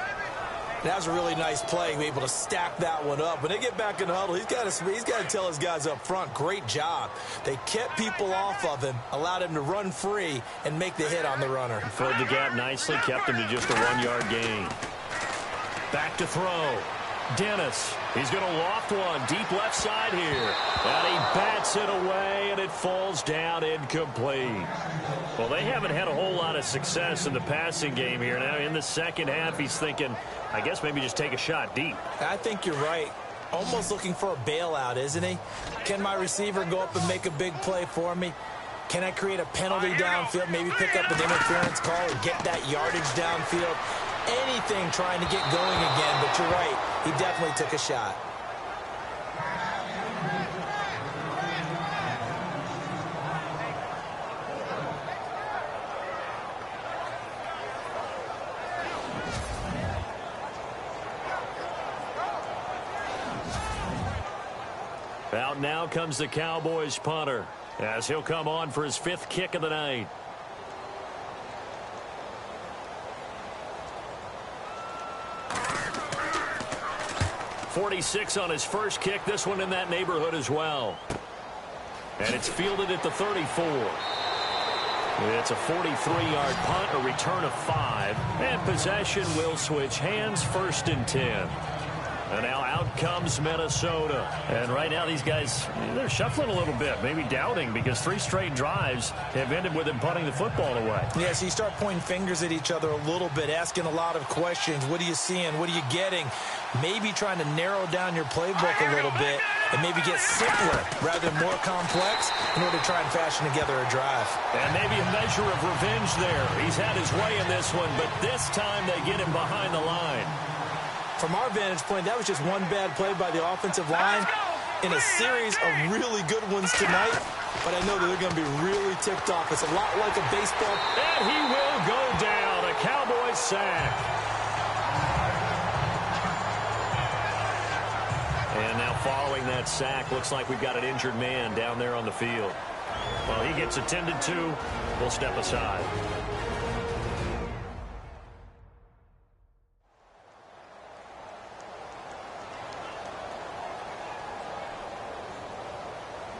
That was a really nice play, be able to stack that one up. When they get back in the huddle, he's got to tell his guys up front, great job. They kept people off of him, allowed him to run free, and make the hit on the runner. Filled the gap nicely, kept him to just a 1-yard gain. Back to throw. Dennis, he's going to loft one deep left side here. And he bats it away, and it falls down incomplete. Well, they haven't had a whole lot of success in the passing game here. Now, in the second half, he's thinking, I guess maybe just take a shot deep. I think you're right. Almost looking for a bailout, isn't he? Can my receiver go up and make a big play for me? Can I create a penalty downfield, maybe pick up an interference call or get that yardage downfield? Anything trying to get going again, but you're right. He definitely took a shot. Out now comes the Cowboys punter as he'll come on for his 5th kick of the night. .46 on his first kick. This one in that neighborhood as well. And it's fielded at the 34. It's a 43-yard punt, a return of 5. And possession will switch hands, 1st and 10. And now out comes Minnesota. And right now these guys, they're shuffling a little bit, maybe doubting, because 3 straight drives have ended with them punting the football away. Yeah, so you start pointing fingers at each other a little bit, asking a lot of questions. What are you seeing? What are you getting? Maybe trying to narrow down your playbook a little bit and maybe get simpler rather than more complex in order to try and fashion together a drive. And maybe a measure of revenge there. He's had his way in this one, but this time they get him behind the line. From our vantage point, that was just one bad play by the offensive line in a series of really good ones tonight. But I know that they're going to be really ticked off. It's a lot like a baseball. And he will go down. A Cowboys sack. And now following that sack, looks like we've got an injured man down there on the field. Well, he gets attended to. We'll step aside.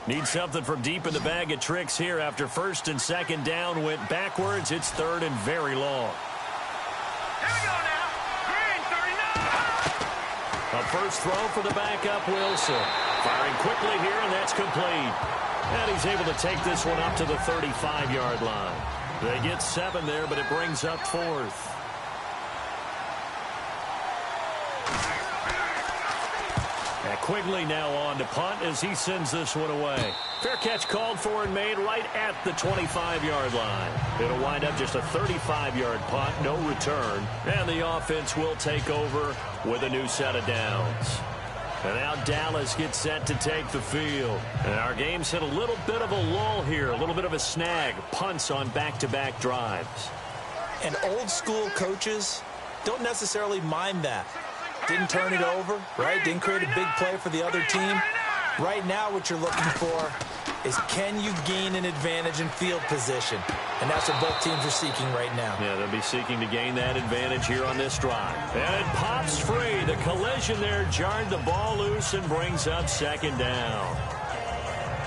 Need something from deep in the bag of tricks here after first and second down went backwards. It's third and very long. Here we go now. Green 39. A first throw for the backup Wilson. Firing quickly here, and that's complete. And he's able to take this one up to the 35-yard line. They get 7 there, but it brings up 4th. Quigley now on to punt as he sends this one away. Fair catch called for and made right at the 25-yard line. It'll wind up just a 35-yard punt, no return, and the offense will take over with a new set of downs. And now Dallas gets set to take the field. And our game's hit a little bit of a lull here, a little bit of a snag, punts on back-to-back drives. And old-school coaches don't necessarily mind that. Didn't turn it over, right? Didn't create a big play for the other team. Right now what you're looking for is, can you gain an advantage in field position? And that's what both teams are seeking right now. Yeah, they'll be seeking to gain that advantage here on this drive. And it pops free. The collision there jarred the ball loose and brings up second down.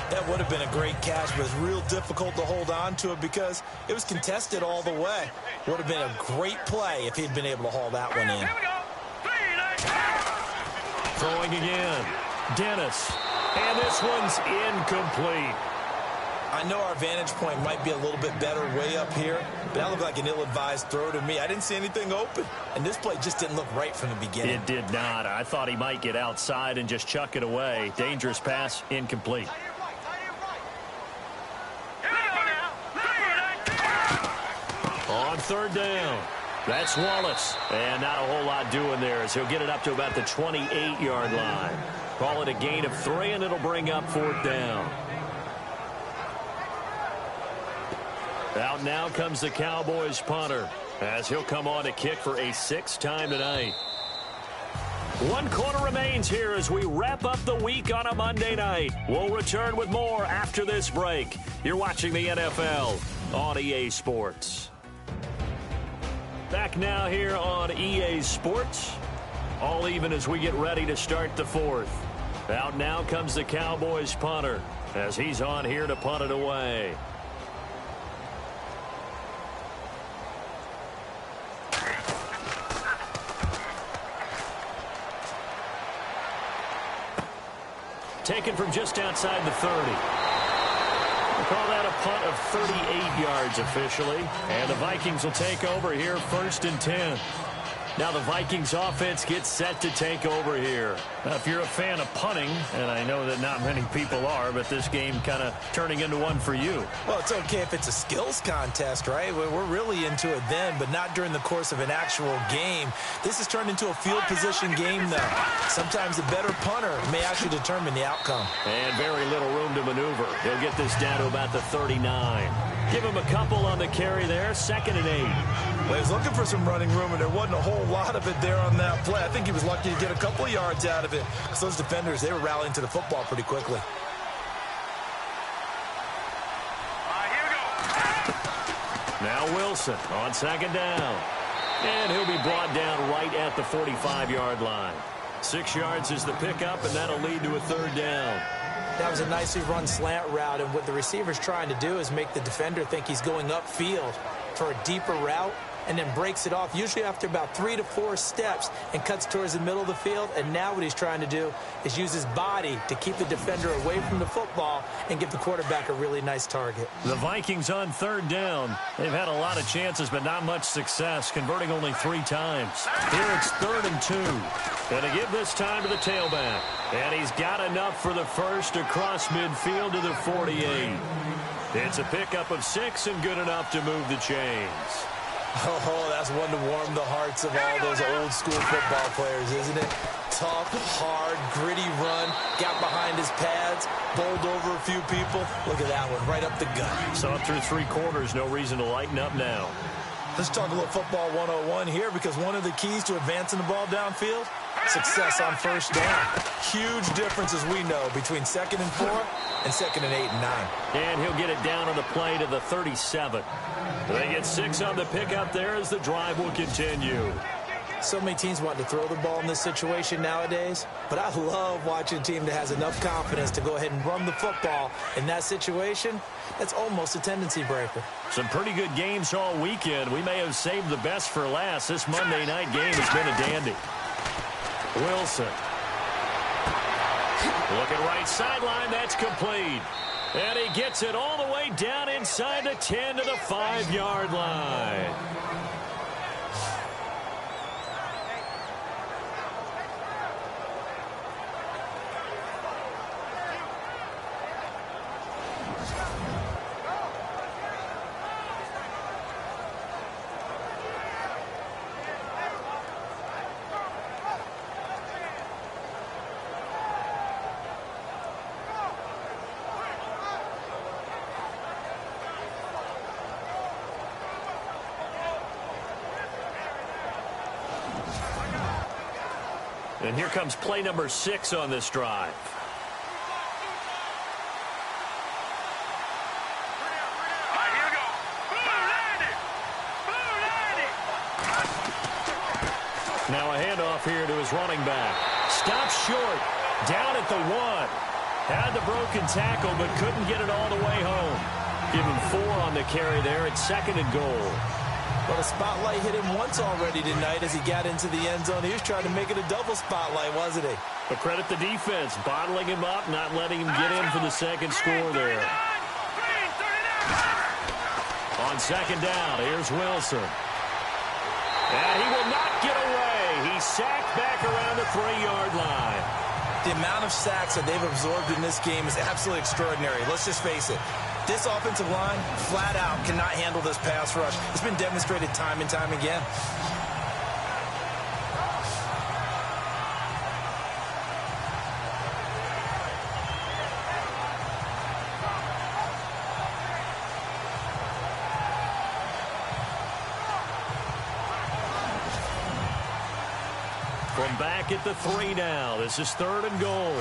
That would have been a great catch, but it's real difficult to hold on to it because it was contested all the way. Would have been a great play if he'd been able to haul that one in. Throwing again. Dennis. And this one's incomplete. I know our vantage point might be a little bit better way up here, but that looked like an ill-advised throw to me. I didn't see anything open, and this play just didn't look right from the beginning. It did not. I thought he might get outside and just chuck it away. Dangerous pass, incomplete. On third down. That's Wallace. And not a whole lot doing there as he'll get it up to about the 28-yard line. Call it a gain of 3, and it'll bring up fourth down. Out now comes the Cowboys punter as he'll come on to kick for a 6th time tonight. 1 quarter remains here as we wrap up the week on a Monday night. We'll return with more after this break. You're watching the NFL on EA Sports. Back now here on EA Sports. All even as we get ready to start the 4th. Out now comes the Cowboys punter as he's on here to punt it away. Taken from just outside the 30. We'll call that a punt of 38 yards officially. And the Vikings will take over here 1st and 10. Now the Vikings offense gets set to take over here. Now, if you're a fan of punting, and I know that not many people are, but this game kind of turning into one for you. Well, it's okay if it's a skills contest, right? We're really into it then, but not during the course of an actual game. This has turned into a field position game, though. Sometimes a better punter may actually determine the outcome. And very little room to maneuver. He'll get this down to about the 39. Give him a couple on the carry there, 2nd and 8. Well, he was looking for some running room, and there wasn't a whole lot of it there on that play. I think he was lucky to get a couple of yards out of it because those defenders, they were rallying to the football pretty quickly. Here we go. Now Wilson on 2nd down. And he'll be brought down right at the 45-yard line. 6 yards is the pickup, and that'll lead to a 3rd down. That was a nicely run slant route, and what the receiver's trying to do is make the defender think he's going upfield for a deeper route. and then breaks it off, usually after about 3 to 4 steps, and cuts towards the middle of the field. And now what he's trying to do is use his body to keep the defender away from the football and give the quarterback a really nice target. The Vikings on third down. They've had a lot of chances, but not much success, converting only 3 times. Here it's 3rd and 2. Going to give this time to the tailback. And he's got enough for the first across midfield to the 48. It's a pickup of 6 and good enough to move the chains. Oh, that's one to warm the hearts of all those old school football players, isn't it? Tough, hard, gritty run, got behind his pads, bowled over a few people. Look at that one, right up the gut. So up through 3 quarters, no reason to lighten up now. Let's talk a little football 101 here, because one of the keys to advancing the ball downfield, success on first down. Huge difference, as we know, between 2nd and 4 and 2nd and 8 and 9. And he'll get it down on the play to the 37. They get 6 on the pickup there as the drive will continue. So many teams want to throw the ball in this situation nowadays, but I love watching a team that has enough confidence to go ahead and run the football in that situation. That's almost a tendency breaker. Some pretty good games all weekend. We may have saved the best for last. This Monday night game has been a dandy. Wilson. Looking right sideline, that's complete. And he gets it all the way down inside the 10 to the 5-yard line. And here comes play number 6 on this drive. All right, here we go. Now a handoff here to his running back. Stops short. Down at the 1. Had the broken tackle, but couldn't get it all the way home. Give him 4 on the carry there at 2nd and goal. Well, the spotlight hit him once already tonight as he got into the end zone. He was trying to make it a double spotlight, wasn't he? But credit the defense, bottling him up, not letting him get in for the second score there. On 2nd down, here's Wilson. And he will not get away. He's sacked back around the 3-yard line. The amount of sacks that they've absorbed in this game is absolutely extraordinary. Let's just face it. This offensive line, flat out, cannot handle this pass rush. It's been demonstrated time and time again. From back at the 3 now, this is 3rd and goal.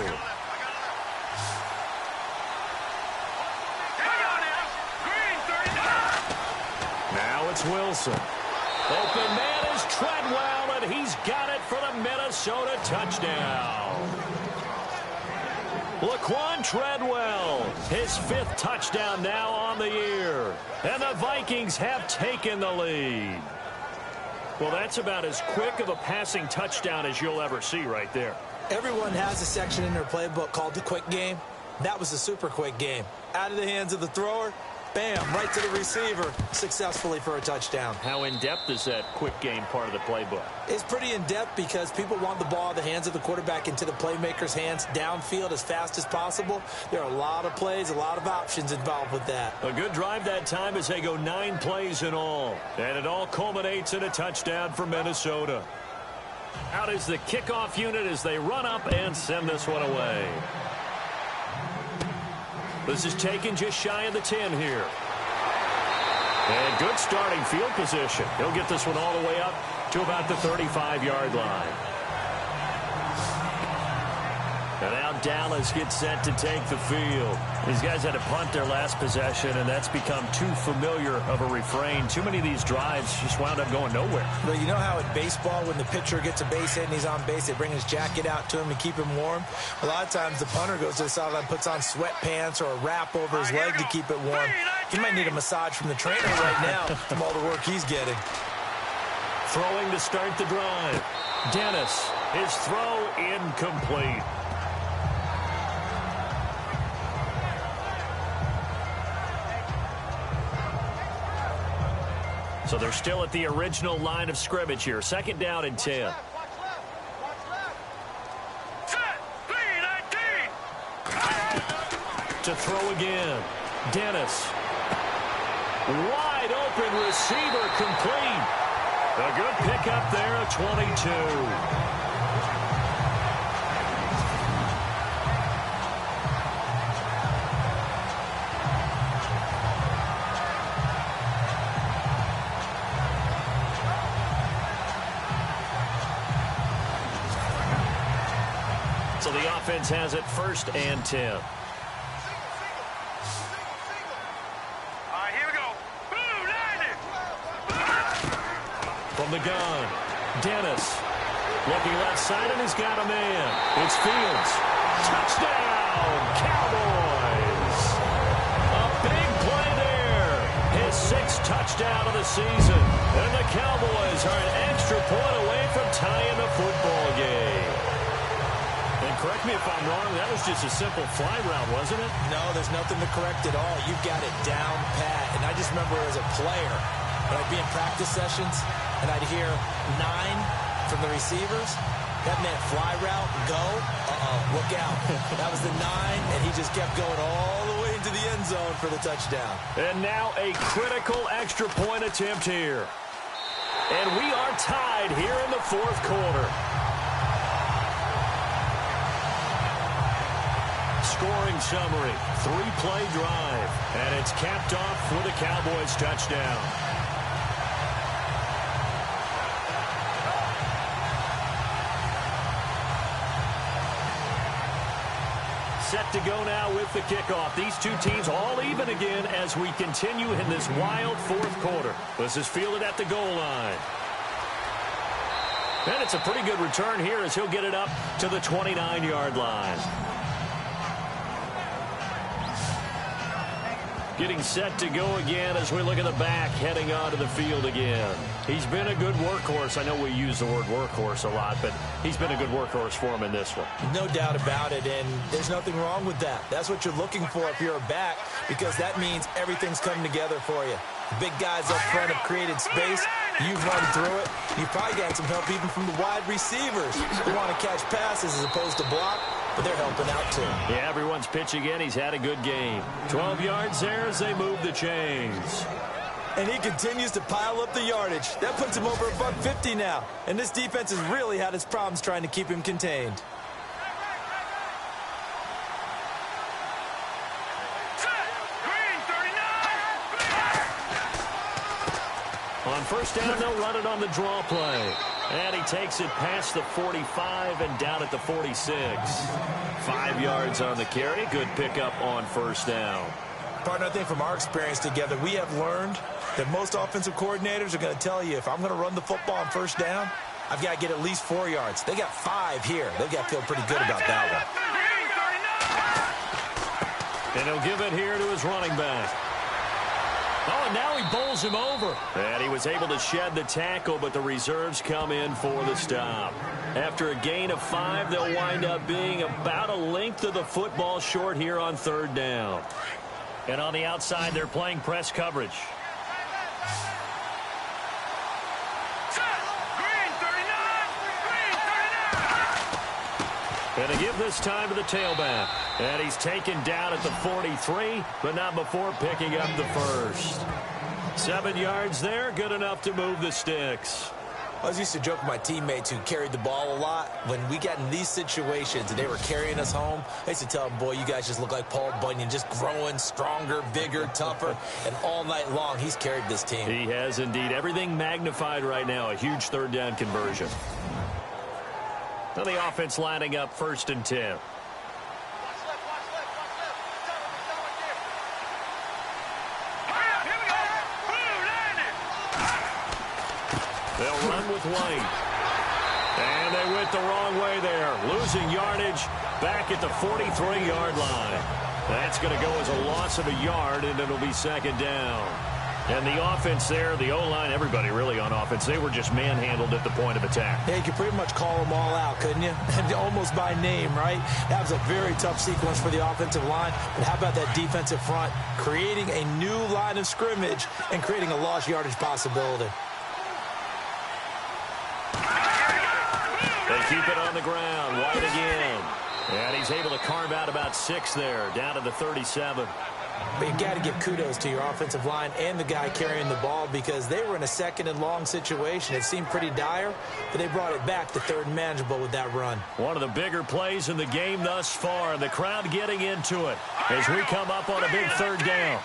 Now it's Wilson. Open man is Treadwell, and he's got it for the Minnesota touchdown. Laquan Treadwell, his 5th touchdown now on the year. And the Vikings have taken the lead. Well, that's about as quick of a passing touchdown as you'll ever see right there. Everyone has a section in their playbook called the quick game. That was a super quick game. Out of the hands of the thrower, bam, right to the receiver, successfully for a touchdown. How in-depth is that quick game part of the playbook? It's pretty in-depth because people want the ball in the hands of the quarterback into the playmaker's hands downfield as fast as possible. There are a lot of plays, a lot of options involved with that. A good drive that time as they go 9 plays in all. And it all culminates in a touchdown for Minnesota. Out is the kickoff unit as they run up and send this one away. This is taken just shy of the 10 here. And good starting field position. He'll get this one all the way up to about the 35-yard line. And now Dallas gets set to take the field. These guys had to punt their last possession, and that's become too familiar of a refrain. Too many of these drives just wound up going nowhere. Well, you know how in baseball, when the pitcher gets a base hit and he's on base, they bring his jacket out to him to keep him warm? A lot of times the punter goes to the sideline, puts on sweatpants or a wrap over his leg to keep it warm. He might need a massage from the trainer right now from all the work he's getting. Throwing to start the drive. Dennis, his throw incomplete. So they're still at the original line of scrimmage here. Second down and 10. To throw again. Dennis. Wide open receiver complete. A good pickup there at 22. So the offense has it first and 10. From the gun, Dennis. Looking left side, and he's got a man. It's Fields. Touchdown, Cowboys. A big play there. His 6th touchdown of the season. And the Cowboys are an extra point away from tying the football game. And correct me if I'm wrong, that was just a simple fly route, wasn't it? No, there's nothing to correct at all. You've got it down pat. And I just remember as a player, when I'd be in practice sessions, and I'd hear 9 from the receivers. That meant fly route, go. Look out. That was the 9, and he just kept going all the way into the end zone for the touchdown. And now a critical extra point attempt here. And we are tied here in the 4th quarter. Scoring summary, 3-play drive, and it's capped off with a Cowboys touchdown. Set to go now with the kickoff. These two teams all even again as we continue in this wild 4th quarter. This is fielded at the goal line. And it's a pretty good return here as he'll get it up to the 29-yard line. Getting set to go again as we look at the back heading onto the field again. He's been a good workhorse. I know we use the word workhorse a lot, but he's been a good workhorse for him in this one. No doubt about it, and there's nothing wrong with that. That's what you're looking for if you're a back, because that means everything's coming together for you. The big guys up front have created space. You've run through it. You've probably got some help even from the wide receivers who want to catch passes as opposed to block, but they're helping out too. Yeah, everyone's pitching in. He's had a good game. 12 yards there as they move the chains. And he continues to pile up the yardage. That puts him over $150 now. And this defense has really had its problems trying to keep him contained. On first down, they'll run it on the draw play. And he takes it past the 45 and down at the 46. 5 yards on the carry. Good pickup on first down. Partner, I think from our experience together, we have learned that most offensive coordinators are going to tell you, if I'm going to run the football on first down, I've got to get at least 4 yards. They got 5 here. They've got to feel pretty good about that one. And he'll give it here to his running back. Oh, and now he bowls him over. And he was able to shed the tackle, but the reserves come in for the stop. After a gain of 5, they'll wind up being about a length of the football short here on third down. And on the outside, they're playing press coverage. And a give this time to the tailback. And he's taken down at the 43, but not before picking up the first. 7 yards there, good enough to move the sticks. I was used to joke with my teammates who carried the ball a lot. When we got in these situations and they were carrying us home, I used to tell them, boy, you guys just look like Paul Bunyan, just growing stronger, bigger, tougher. And all night long, he's carried this team. He has indeed. Everything magnified right now. A huge third down conversion. Now the offense lining up first and 10. They'll run with White. And they went the wrong way there. Losing yardage back at the 43-yard line. That's going to go as a loss of a yard, and it'll be second down. And the offense there, the O-line, everybody really on offense, they were just manhandled at the point of attack. Yeah, you could pretty much call them all out, couldn't you? And almost by name, right? That was a very tough sequence for the offensive line. But how about that defensive front, creating a new line of scrimmage and creating a lost yardage possibility? They keep it on the ground. White again. And he's able to carve out about 6 there, down to the 37. But you've got to give kudos to your offensive line and the guy carrying the ball because they were in a second and long situation. It seemed pretty dire, but they brought it back to third and manageable with that run. One of the bigger plays in the game thus far, and the crowd getting into it as we come up on a big third down.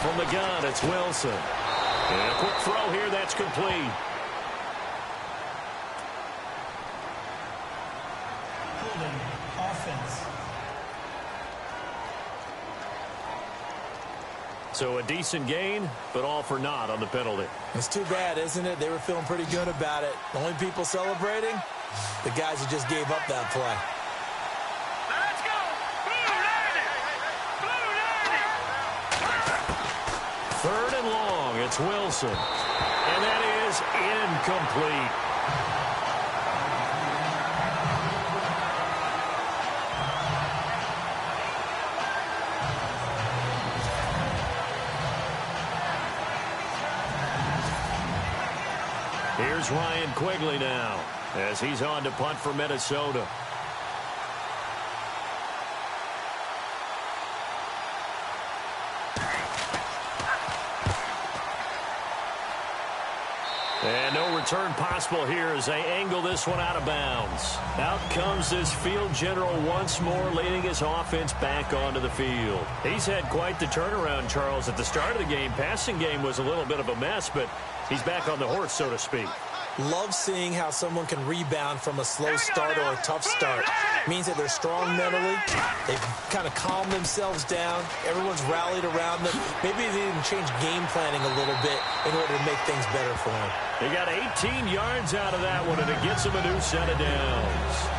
From the gun, it's Wilson. And a quick throw here, that's complete. Holding offense. So a decent gain, but all for naught on the penalty. It's too bad, isn't it? They were feeling pretty good about it. The only people celebrating, the guys who just gave up that play. Let's go! Blue 90! Blue 90! Third and long, it's Wilson. And that is incomplete. Here's Ryan Quigley now as he's on to punt for Minnesota. And no return possible here as they angle this one out of bounds. Out comes this field general once more, leading his offense back onto the field. He's had quite the turnaround, Charles. At the start of the game, passing game was a little bit of a mess, but he's back on the horse, so to speak. Love seeing how someone can rebound from a slow start or a tough start. Means that they're strong mentally. They've kind of calmed themselves down. Everyone's rallied around them. Maybe they didn't change game planning a little bit in order to make things better for them. They got 18 yards out of that one, and it gets them a new set of downs.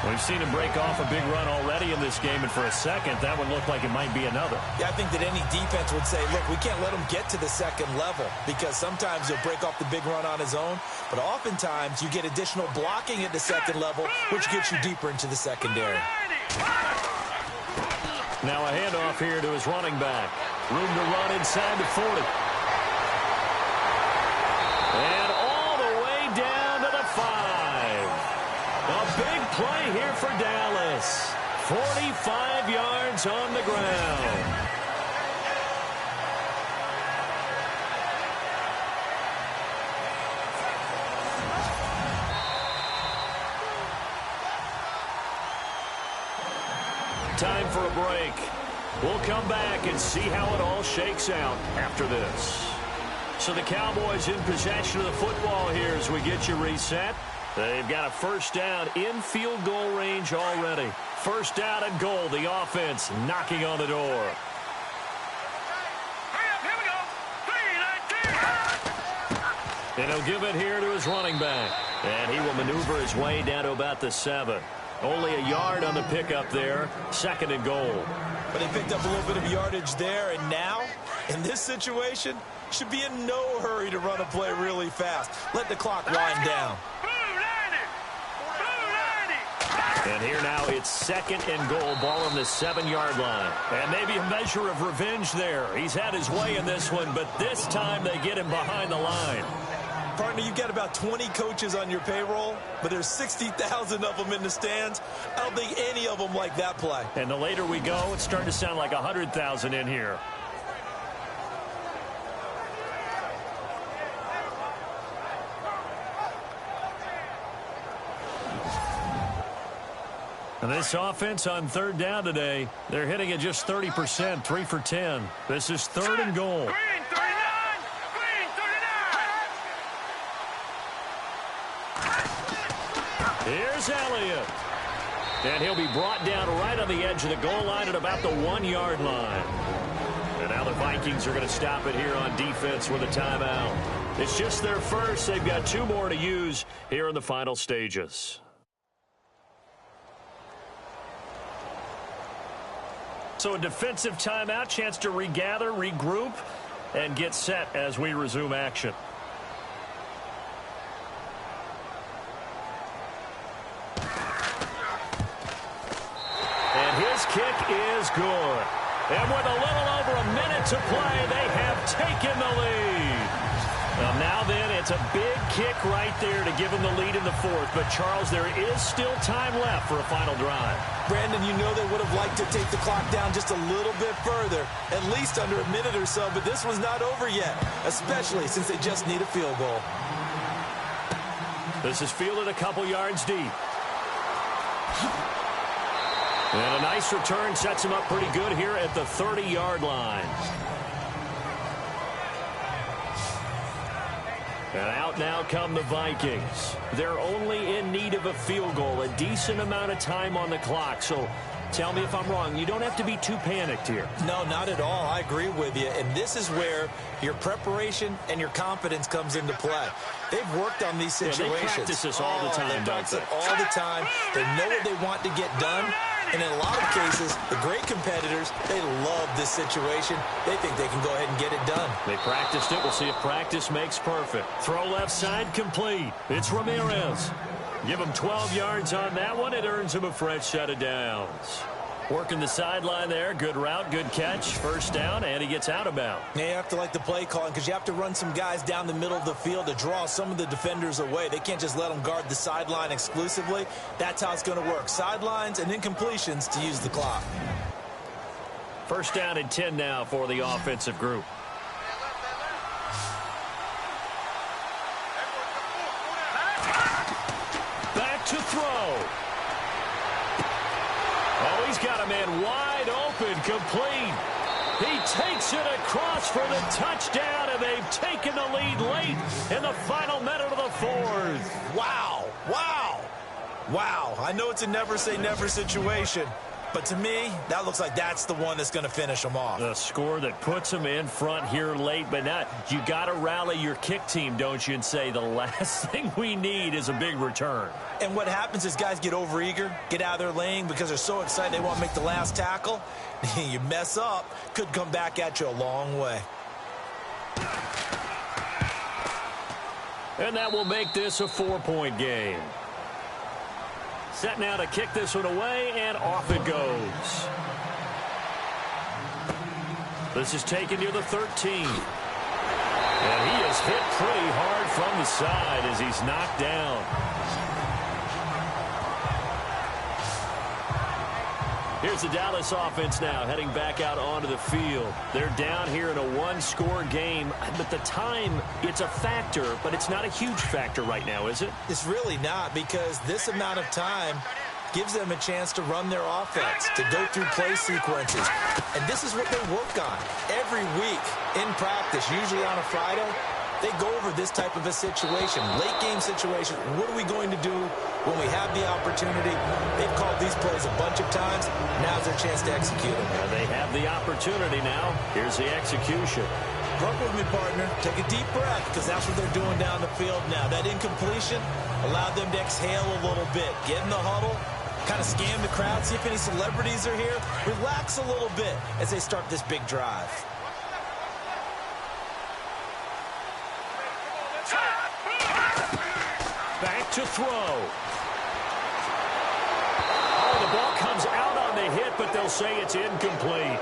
We've seen him break off a big run already in this game, and for a second, that one looked like it might be another. Yeah, I think that any defense would say, look, we can't let him get to the second level because sometimes he'll break off the big run on his own, but oftentimes you get additional blocking at the second level, which gets you deeper into the secondary. Now a handoff here to his running back. Room to run inside the 40. And all the way down to the 5. A big play here for Dallas. 45 yards on the ground. Time for a break. We'll come back and see how it all shakes out after this. So the Cowboys in possession of the football here as we get you reset. They've got a first down in field goal range already. First down and goal, the offense knocking on the door. Hurry up, here we go! 3-19! And he'll give it here to his running back. And he will maneuver his way down to about the 7. Only a yard on the pickup there. Second and goal. But he picked up a little bit of yardage there, and now, in this situation, should be in no hurry to run a play really fast. Let the clock wind down. Blue 90! Blue 90! And here now it's second and goal, ball on the 7-yard line. And maybe a measure of revenge there. He's had his way in this one, but this time they get him behind the line. Partner, you've got about 20 coaches on your payroll, but there's 60,000 of them in the stands. I don't think any of them like that play. And the later we go, it's starting to sound like 100,000 in here. And this offense on third down today, they're hitting it just 30%, 3 for 10. This is third and goal. Green 39! Green 39! Here's Elliott. And he'll be brought down right on the edge of the goal line at about the 1-yard line. And now the Vikings are going to stop it here on defense with a timeout. It's just their first. They've got 2 more to use here in the final stages. So a defensive timeout, chance to regather, regroup, and get set as we resume action. And his kick is good. And with a little over a minute to play, they have taken the lead. Now then, it's a big kick right there to give them the lead in the fourth. But, Charles, there is still time left for a final drive. Brandon, you know they would have liked to take the clock down just a little bit further, at least under a minute or so. But this one's not over yet, especially since they just need a field goal. This is fielded a couple yards deep. And a nice return sets him up pretty good here at the 30-yard line. And out now come the Vikings. They're only in need of a field goal, a decent amount of time on the clock. So tell me if I'm wrong. You don't have to be too panicked here. No, not at all. I agree with you. And this is where your preparation and your confidence comes into play. They've worked on these situations. Yeah, they practice this all the time, they practice it all the time. They know what they want to get done. And in a lot of cases, the great competitors, they love this situation. They think they can go ahead and get it done. They practiced it. We'll see if practice makes perfect. Throw left side complete. It's Ramirez. Give him 12 yards on that one. It earns him a fresh set of downs. Working the sideline there. Good route, good catch. First down, and he gets out of bounds. Yeah, you have to like the play calling because you have to run some guys down the middle of the field to draw some of the defenders away. They can't just let them guard the sideline exclusively. That's how it's going to work. Sidelines and incompletions to use the clock. First down and 10 now for the offensive group. Back to throw. Oh, he's got a man wide open, complete. He takes it across for the touchdown, and they've taken the lead late in the final minute of the fourth. Wow, wow, wow. I know it's a never-say-never situation, but to me, that looks like that's the one that's going to finish them off. The score that puts them in front here late, but now you got to rally your kick team, don't you, and say the last thing we need is a big return. And what happens is guys get overeager, get out of their lane because they're so excited they want to make the last tackle. You mess up, could come back at you a long way. And that will make this a 4-point game. Set now to kick this one away, and off it goes. This is taken near the 13. And he is hit pretty hard from the side as he's knocked down. Here's the Dallas offense now heading back out onto the field. They're down here in a one-score game, but the time, it's a factor, but it's not a huge factor right now, is it? It's really not, because this amount of time gives them a chance to run their offense, to go through play sequences. And this is what they work on every week in practice, usually on a Friday. They go over this type of a situation, late-game situation. What are we going to do when we have the opportunity? They've called these plays a bunch of times. Now's their chance to execute them. And they have the opportunity now. Here's the execution. Work with me, partner. Take a deep breath, because that's what they're doing down the field now. That incompletion allowed them to exhale a little bit. Get in the huddle, kind of scan the crowd, see if any celebrities are here. Relax a little bit as they start this big drive. Back to throw. Oh, the ball comes out on the hit, but they'll say it's incomplete.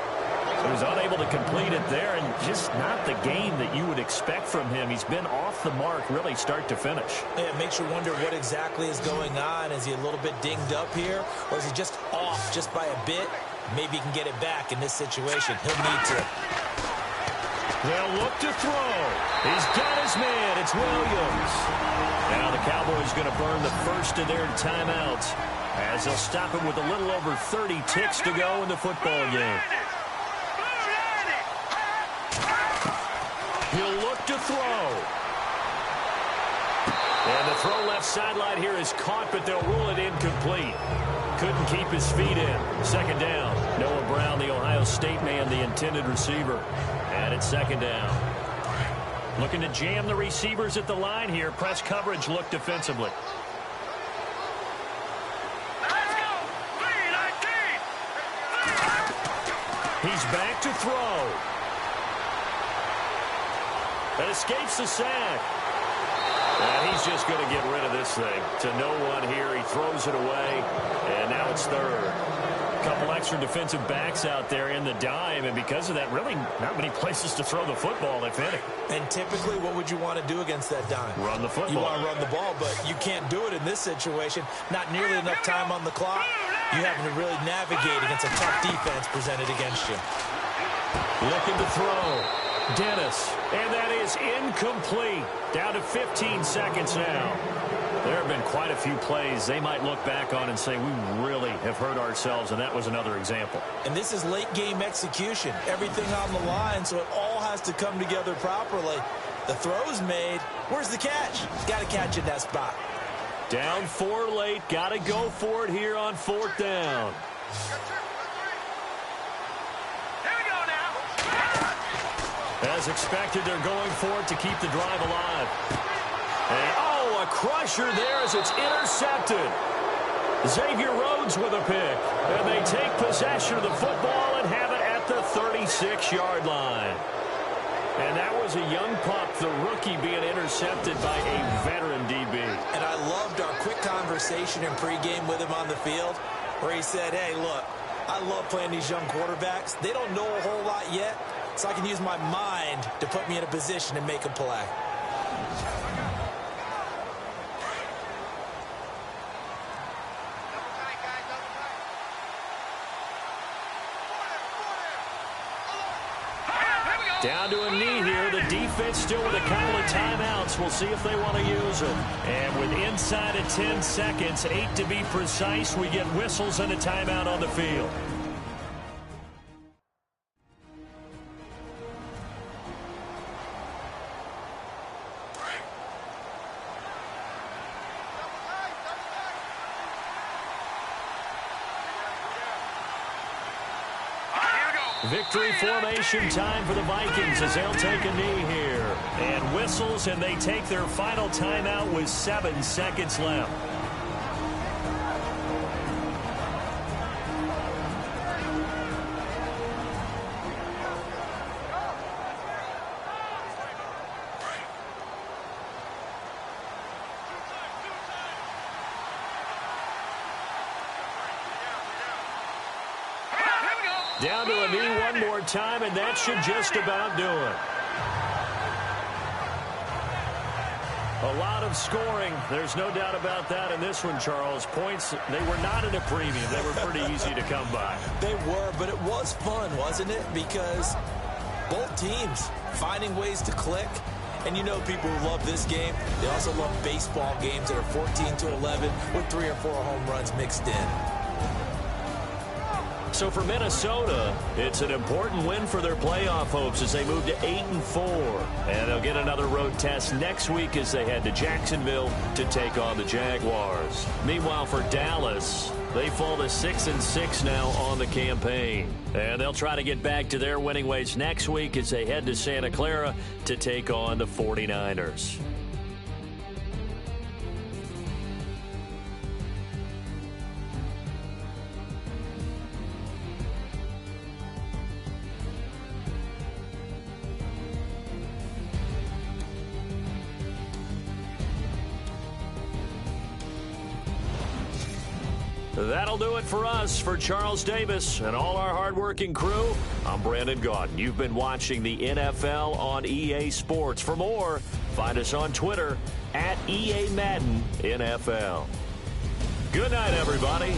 So he's unable to complete it there, and just not the game that you would expect from him. He's been off the mark, really, start to finish. Yeah, it makes you wonder what exactly is going on. Is he a little bit dinged up here, or is he just off just by a bit? Maybe he can get it back in this situation. He'll need to. They'll look to throw. He's got his man. It's Williams. Now the Cowboys going to burn the first of their timeouts as they'll stop him with a little over 30 ticks to go in the football game. He'll look to throw. And the throw left sideline here is caught, but they'll rule it incomplete. Couldn't keep his feet in. Second down. Noah Brown, the Ohio State man, the intended receiver. And it's second down. Looking to jam the receivers at the line here. Press coverage look defensively. He's back to throw. And escapes the sack. And he's just going to get rid of this thing. To no one here. He throws it away. And now it's third. A couple extra defensive backs out there in the dime. And because of that, really not many places to throw the football, if any. And typically, what would you want to do against that dime? Run the football. You want to run the ball, but you can't do it in this situation. Not nearly enough time on the clock. You having to really navigate against a tough defense presented against you. Looking to throw. Dennis. And that is incomplete. Down to 15 seconds now. There have been quite a few plays they might look back on and say, we really have hurt ourselves, and that was another example. And this is late-game execution. Everything on the line, so it all has to come together properly. The throw's made. Where's the catch? Got to catch in that spot. Down 4 late. Got to go for it here on 4th down. As expected, they're going for it to keep the drive alive. And, a crusher there as it's intercepted. Xavier Rhodes with a pick. And they take possession of the football and have it at the 36-yard line. And that was a young pup, the rookie, being intercepted by a veteran DB. And I loved our quick conversation in pregame with him on the field where he said, hey, look, I love playing these young quarterbacks. They don't know a whole lot yet, so I can use my mind to put me in a position to make a play. Down to a knee here. The defense still with a couple of timeouts. We'll see if they want to use them. And with inside of 10 seconds, 8 to be precise, we get whistles and a timeout on the field. Victory formation time for the Vikings as they'll take a knee here. And whistles, and they take their final timeout with 7 seconds left. Down to a knee one more time, and that should just about do it. A lot of scoring. There's no doubt about that in this one, Charles. Points, they were not in a premium. They were pretty easy to come by. They were, but it was fun, wasn't it? Because both teams finding ways to click. And you know people who love this game, they also love baseball games that are 14-11 with 3 or 4 home runs mixed in. So for Minnesota, it's an important win for their playoff hopes as they move to 8-4. And they'll get another road test next week as they head to Jacksonville to take on the Jaguars. Meanwhile, for Dallas, they fall to 6-6 now on the campaign. And they'll try to get back to their winning ways next week as they head to Santa Clara to take on the 49ers. That'll do it for us. For Charles Davis and all our hardworking crew, I'm Brandon Gaudin. You've been watching the NFL on EA Sports. For more, find us on Twitter @EA Madden NFL. Good night, everybody.